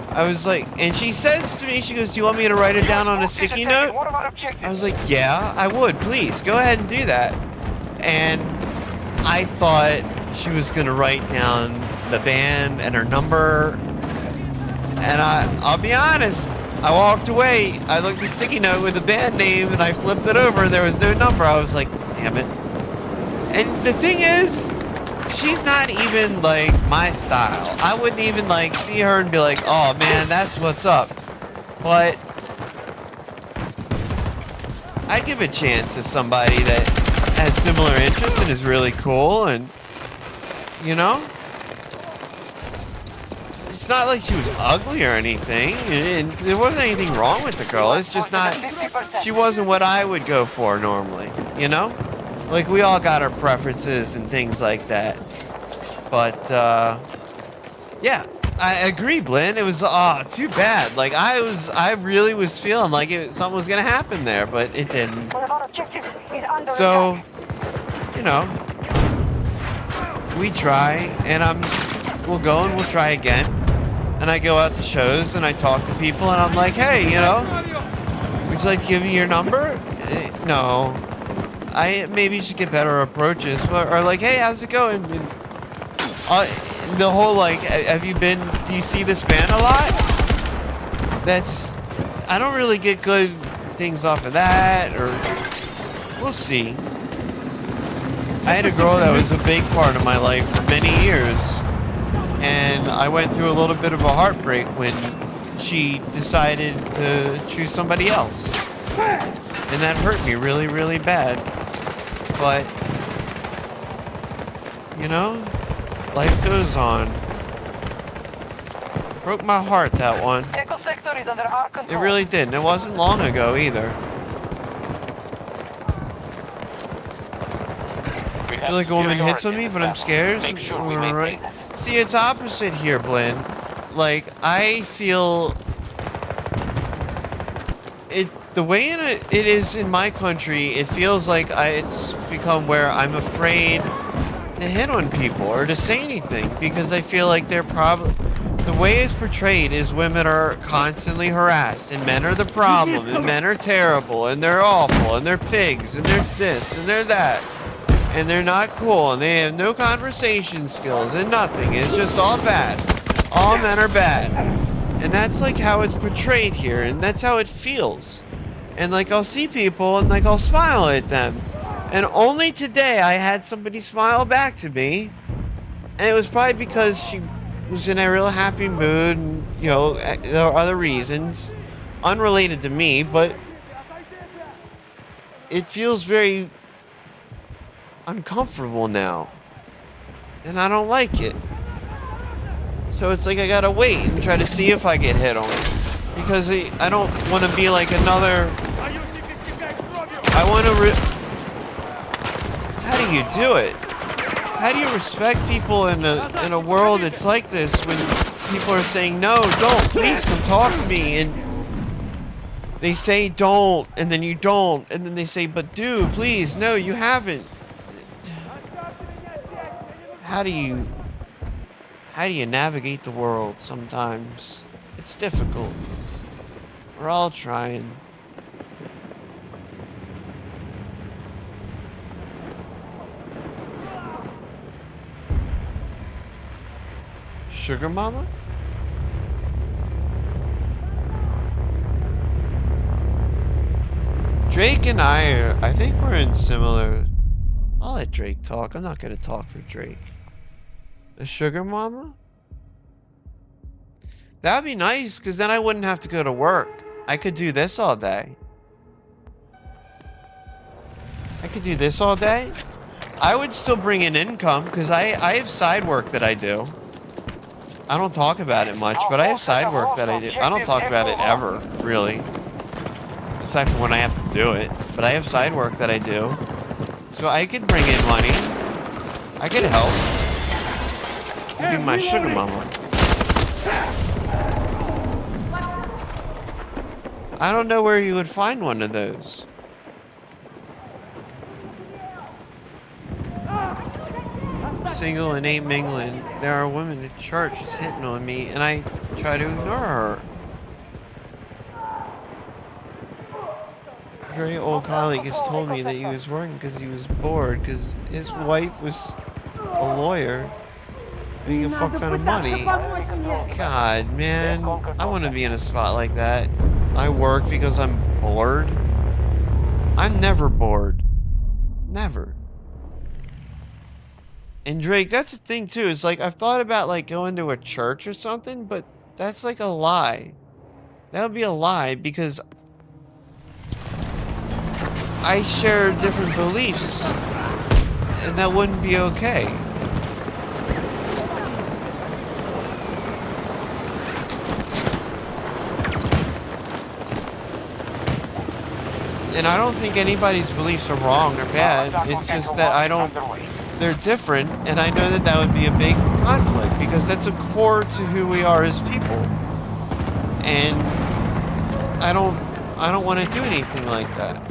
I was like, and she says to me, she goes, do you want me to write it down on a sticky note? I was like, yeah, I would, please. Go ahead and do that. And I thought she was going to write down the band and her number. And I'll be honest, I walked away. I looked at the sticky note with the band name and I flipped it over. There was no number. I was like, damn it. And the thing is, she's not even like my style. I wouldn't even like see her and be like, oh man, that's what's up. But I'd give a chance to somebody that has similar interests and is really cool and, you know? It's not like she was ugly or anything. And there wasn't anything wrong with the girl. It's just not, she wasn't what I would go for normally, you know? Like, we all got our preferences and things like that. But, yeah, I agree, Blinn. It was, too bad. Like, I really was feeling like something was going to happen there, but it didn't. So, you know, we try, and we'll go and we'll try again. And I go out to shows, and I talk to people, and I'm like, hey, you know, would you like to give me your number? No. I maybe should get better approaches, or like, hey, how's it going? And, the whole like, do you see this band a lot? I don't really get good things off of that, or we'll see. I had a girl that was a big part of my life for many years, and I went through a little bit of a heartbreak when she decided to choose somebody else, and that hurt me really, really bad. But, you know, life goes on. Broke my heart, that one. Echo sector is under our control. It really did, and it wasn't long ago either. We I have feel like a woman superiority hits on in me, this but I'm battle. scared. Make sure we Alright. maintain that. See, it's opposite here, Blinn. Like, I feel the way it is in my country. It feels like it's become where I'm afraid to hit on people or to say anything because I feel like they're probably the way it's portrayed is women are constantly harassed and men are the problem and men are terrible and they're awful and they're pigs and they're this and they're that and they're not cool and they have no conversation skills and nothing. It's just all bad. All men are bad. And that's like how it's portrayed here and that's how it feels. And like I'll see people and like I'll smile at them. And only today I had somebody smile back to me. And it was probably because she was in a real happy mood and, you know, there are other reasons unrelated to me, but it feels very uncomfortable now. And I don't like it. So it's like I gotta wait and try to see if I get hit on. Because I don't want to be like another... I want to... How do you do it? How do you respect people in a world that's like this when people are saying, no, don't, please come talk to me, and they say don't, and then you don't, and then they say, but do, please, no, you haven't. How do you navigate the world sometimes? It's difficult. We're all trying. Sugar Mama? Drake and I think we're in similar... I'll let Drake talk. I'm not gonna talk for Drake. A Sugar Mama? That'd be nice, because then I wouldn't have to go to work. I could do this all day. I could do this all day. I would still bring in income, because I have side work that I do. I don't talk about it much, but I have side work that I do. I don't talk about it ever, really. Aside from when I have to do it. But I have side work that I do. So I could bring in money. I could help. You'd be my sugar mama. I don't know where you would find one of those. I'm single and ain't mingling. There are women at church just hitting on me, and I try to ignore her. A very old colleague has told me that he was working because he was bored because his wife was a lawyer making a fuck ton of money. God, man, I want to be in a spot like that. I work because I'm bored. I'm never bored. Never. And Drake, that's the thing too, is like I've thought about like going to a church or something, but that's like a lie. That would be a lie because I share different beliefs and that wouldn't be okay. And I don't think anybody's beliefs are wrong or bad. It's just that I don't... They're different, and I know that that would be a big conflict because that's a core to who we are as people. And I don't want to do anything like that.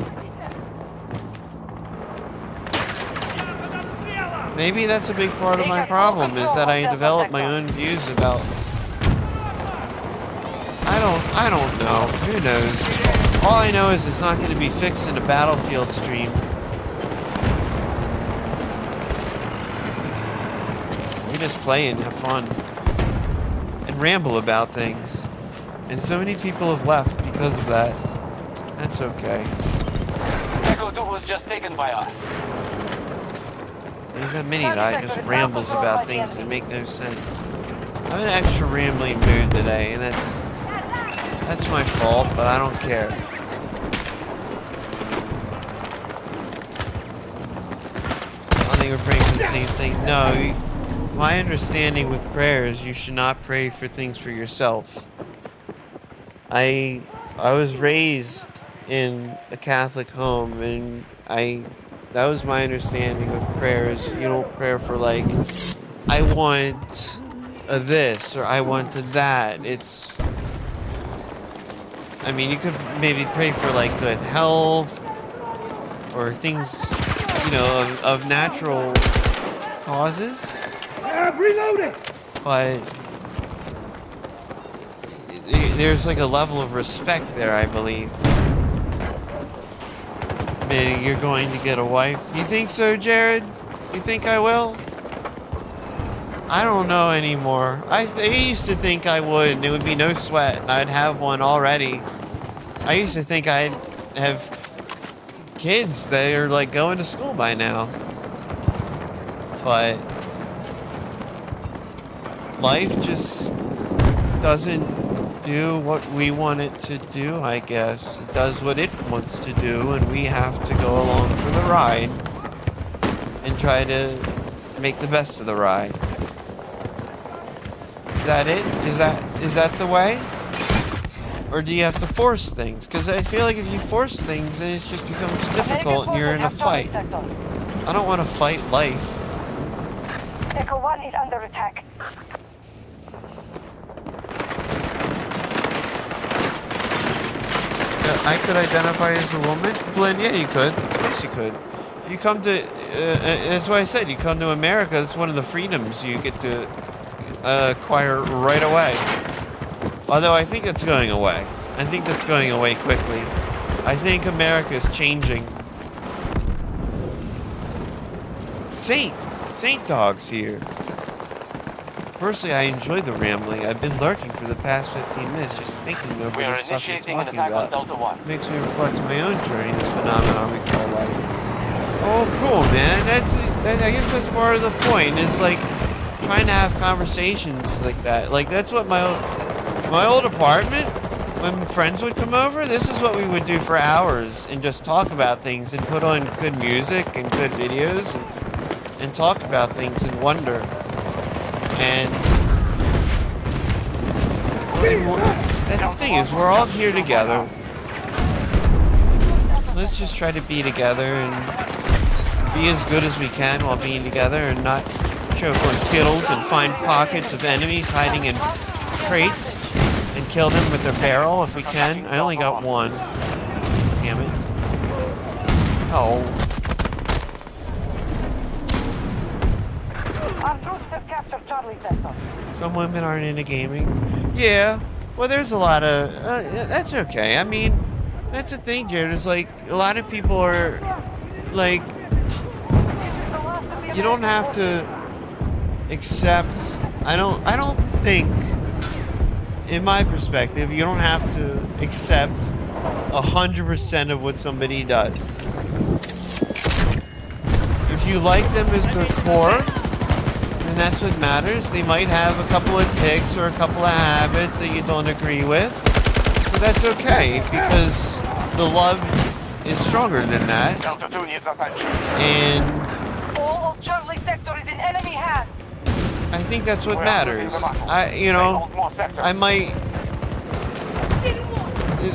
Maybe that's a big part of my problem is that I develop my own views about... I don't know. Who knows? All I know is it's not going to be fixed in a Battlefield stream. We just play and have fun. And ramble about things. And so many people have left because of that. That's okay. Echo 2 was just taken by us. There's that many that just rambles about things that make no sense. I'm in an extra rambling mood today, and that's my fault, but I don't care. I think we're praying for the same thing. No, my understanding with prayer is you should not pray for things for yourself. I was raised in a Catholic home, and I That was my understanding of prayers. You don't pray for like, I want this or I want that. It's, I mean, you could maybe pray for like good health or things, you know, of natural causes. Reload it! But there's like a level of respect there, I believe. Meaning you're going to get a wife. You think so, Jared? You think I will? I don't know anymore. I used to think I would, and it would be no sweat, and I'd have one already. I used to think I'd have kids that are like going to school by now. But life just doesn't do what we want it to do, I guess. It does what it wants to do, and we have to go along for the ride and try to make the best of the ride. Is that it? Is that the way? Or do you have to force things? Because I feel like if you force things, then it just becomes difficult and you're in a fight. I don't want to fight life. Echo 1 is under attack. I could identify as a woman? Blinn, yeah, you could. Of course you could. If you come to, that's why I said, you come to America, that's one of the freedoms you get to acquire right away. Although I think that's going away. I think that's going away quickly. I think America is changing. Saint Dog's here. Personally, I enjoyed the rambling. I've been lurking for the past 15 minutes just thinking over We the are stuff you're initiating an talking attack on about. Delta 1. Makes me reflect on my own journey, this phenomenon we call life. Oh, cool, man. I guess that's part of the point, is like trying to have conversations like that. Like, that's what my old apartment, when friends would come over, this is what we would do for hours and just talk about things and put on good music and good videos and talk about things and wonder. And that's the thing, is we're all here together. So let's just try to be together and be as good as we can while being together and not choke on Skittles and find pockets of enemies hiding in crates and kill them with their barrel if we can. I only got one. Damn it. Oh. Our troops have captured Charlie Sector. Some women aren't into gaming. Yeah. Well, there's a lot of... that's okay. I mean, that's the thing, Jared. Is like, a lot of people are... Like... You don't have to accept... I don't think... In my perspective, you don't have to accept 100% of what somebody does. If you like them as their core... And that's what matters. They might have a couple of tics or a couple of habits that you don't agree with. But that's okay, because the love is stronger than that. Delta 2 needs attention. And All of Charlie Sector is in enemy hands. I think that's what We are matters. losing the muscle. I They hold more sectors. I might...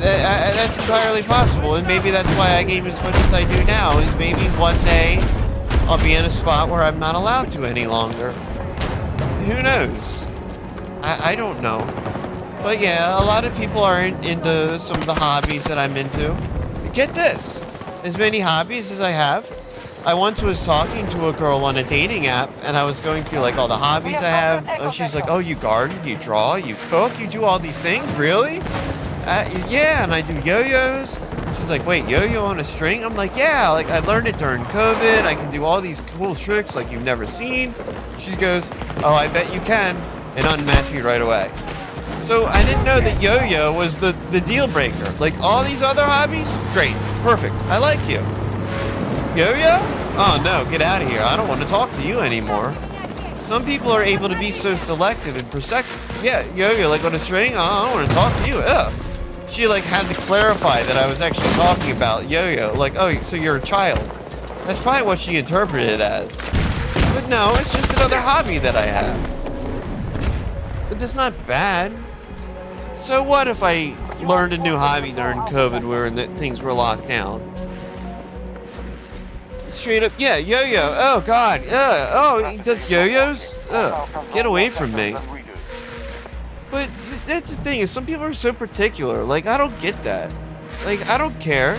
That's entirely possible, and maybe that's why I game as much as I do now, is maybe one day I'll be in a spot where I'm not allowed to any longer. Who knows? I don't know. But yeah, a lot of people aren't into some of the hobbies that I'm into. Get this. As many hobbies as I have, I once was talking to a girl on a dating app, and I was going through like all the hobbies I have. She's like, oh, you garden, you draw, you cook, you do all these things? Really? Yeah, and I do yo-yos. She's like, wait, yo-yo on a string? I'm like, yeah, like I learned it during COVID. I can do all these cool tricks like you've never seen. She goes, oh, I bet you can, and unmatch me right away. So I didn't know that yo-yo was the deal breaker. Like all these other hobbies, great, perfect, I like you. Yo-yo? Oh no, get out of here. I don't want to talk to you anymore. Some people are able to be so selective and yeah, yo-yo, like on a string? Oh, I don't want to talk to you. Ugh. She like had to clarify that I was actually talking about yo-yo. Like, oh, so you're a child. That's probably what she interpreted it as. But no, it's just another hobby that I have. But that's not bad. So what if I learned a new hobby during COVID where things were locked down? Straight up, yeah, yo-yo. Oh, God. Oh, he does yo-yos? Get away from me. But that's the thing, is some people are so particular. Like, I don't get that. Like, I don't care.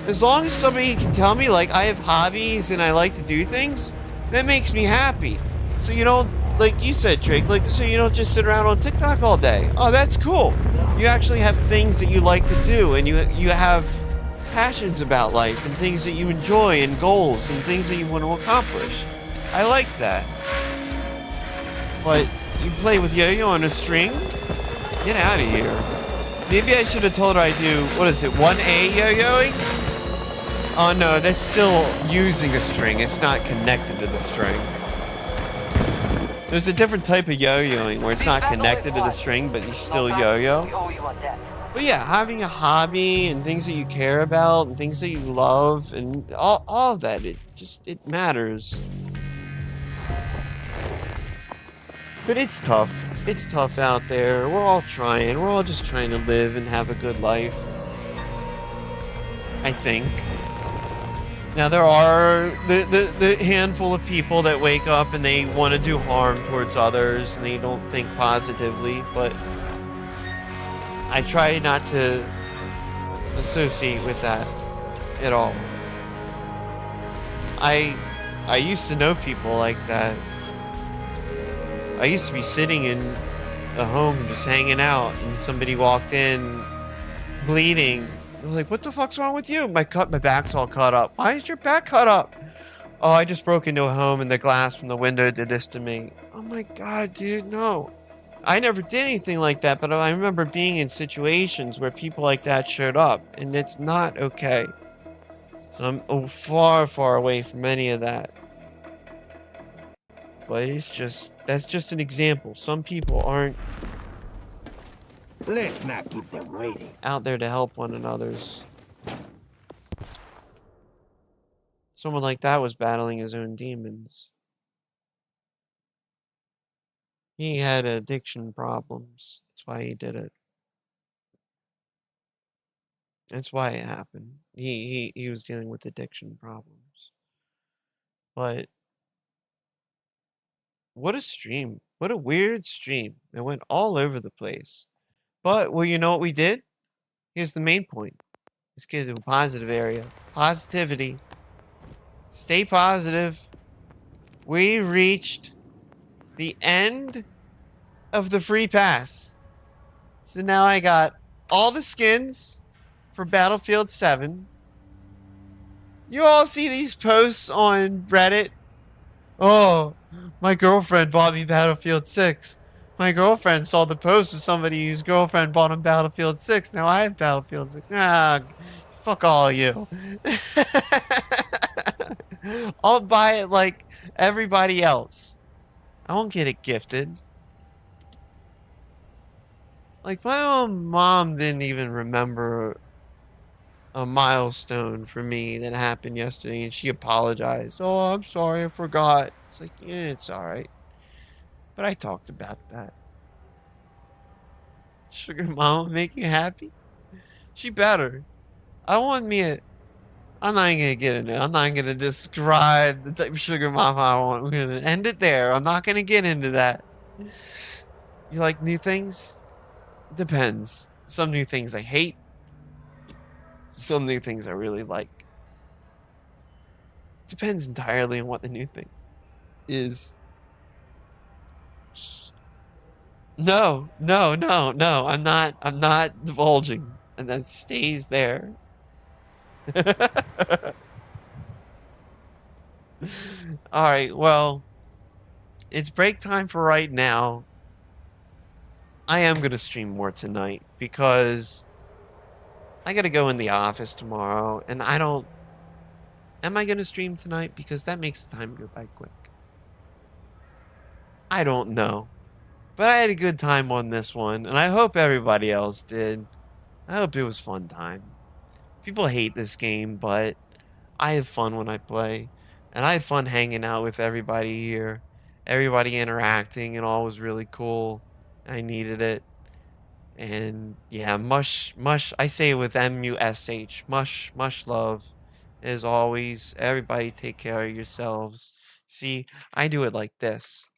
As long as somebody can tell me, like, I have hobbies and I like to do things, that makes me happy. So you don't, like you said, Drake, like, so you don't just sit around on TikTok all day. Oh, that's cool. You actually have things that you like to do, and you have passions about life and things that you enjoy and goals and things that you want to accomplish. I like that. But you play with yo-yo on a string? Get out of here. Maybe I should have told her I do, what is it, 1A yo-yoing? Oh no, that's still using a string. It's not connected to the string. There's a different type of yo-yoing where it's not connected to the string, but you still yo-yo. But yeah, having a hobby and things that you care about and things that you love and all of that, it matters. But it's tough. It's tough out there. We're all trying. We're all just trying to live and have a good life. I think. Now there are the handful of people that wake up and they want to do harm towards others and they don't think positively, but I try not to associate with that at all. I used to know people like that. I used to be sitting in a home just hanging out and somebody walked in bleeding. I was like, what the fuck's wrong with you? My back's all cut up. Why is your back cut up? Oh, I just broke into a home and the glass from the window did this to me. Oh my God, dude, no. I never did anything like that, but I remember being in situations where people like that showed up, and it's not okay. So I'm far, far away from any of that. But that's just an example. Some people aren't Let's not keep them waiting. out there to help one another's. Someone like that was battling his own demons. He had addiction problems. That's why he did it. That's why it happened. He was dealing with addiction problems. But what a stream. What a weird stream. It went all over the place. But, well, you know what we did? Here's the main point. Let's get to a positive area. Positivity. Stay positive. We reached the end of the free pass. So now I got all the skins for Battlefield 7. You all see these posts on Reddit? Oh, my girlfriend bought me Battlefield 6. My girlfriend saw the post of somebody whose girlfriend bought him Battlefield 6. Now I have Battlefield 6. Ah, fuck all of you. I'll buy it like everybody else. I won't get it gifted. Like, my own mom didn't even remember a milestone for me that happened yesterday, and she apologized. Oh, I'm sorry, I forgot. It's like, yeah, it's alright. But I talked about that. Sugar mama make you happy? She better. I want me a... I'm not even gonna get into it. I'm not gonna describe the type of sugar mama I want. We're gonna end it there. I'm not gonna get into that. You like new things? Depends. Some new things I hate. Some new things I really like. Depends entirely on what the new thing is. No. I'm not divulging. And that stays there. Alright, well, it's break time for right now. I am going to stream more tonight because I got to go in the office tomorrow, and I don't... Am I going to stream tonight? Because that makes the time go by quick. I don't know. But I had a good time on this one, and I hope everybody else did. I hope it was fun time. People hate this game, but I have fun when I play. And I had fun hanging out with everybody here. Everybody interacting and all was really cool. I needed it. And yeah, mush, I say it with M-U-S-H. Mush love. as always, everybody take care of yourselves. See, I do it like this.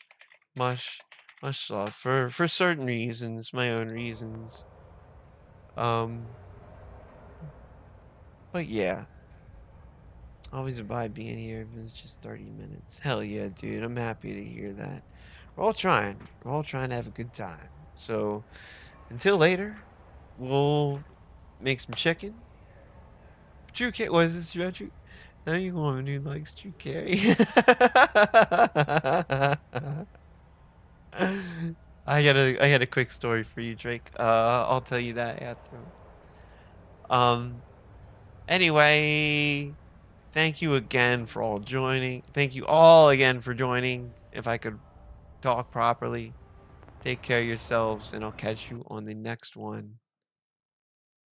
Much, much love for certain reasons, my own reasons. But yeah. Always abide being here if it's just 30 minutes. Hell yeah, dude. I'm happy to hear that. We're all trying. We're all trying to have a good time. So, until later, we'll make some chicken. Drew Carey. Was this about Drew? Now you want who likes Drew Carey. I got a quick story for you, Drake. I'll tell you that after. Anyway, thank you again for all joining. Thank you all again for joining. If I could talk properly, take care of yourselves, and I'll catch you on the next one.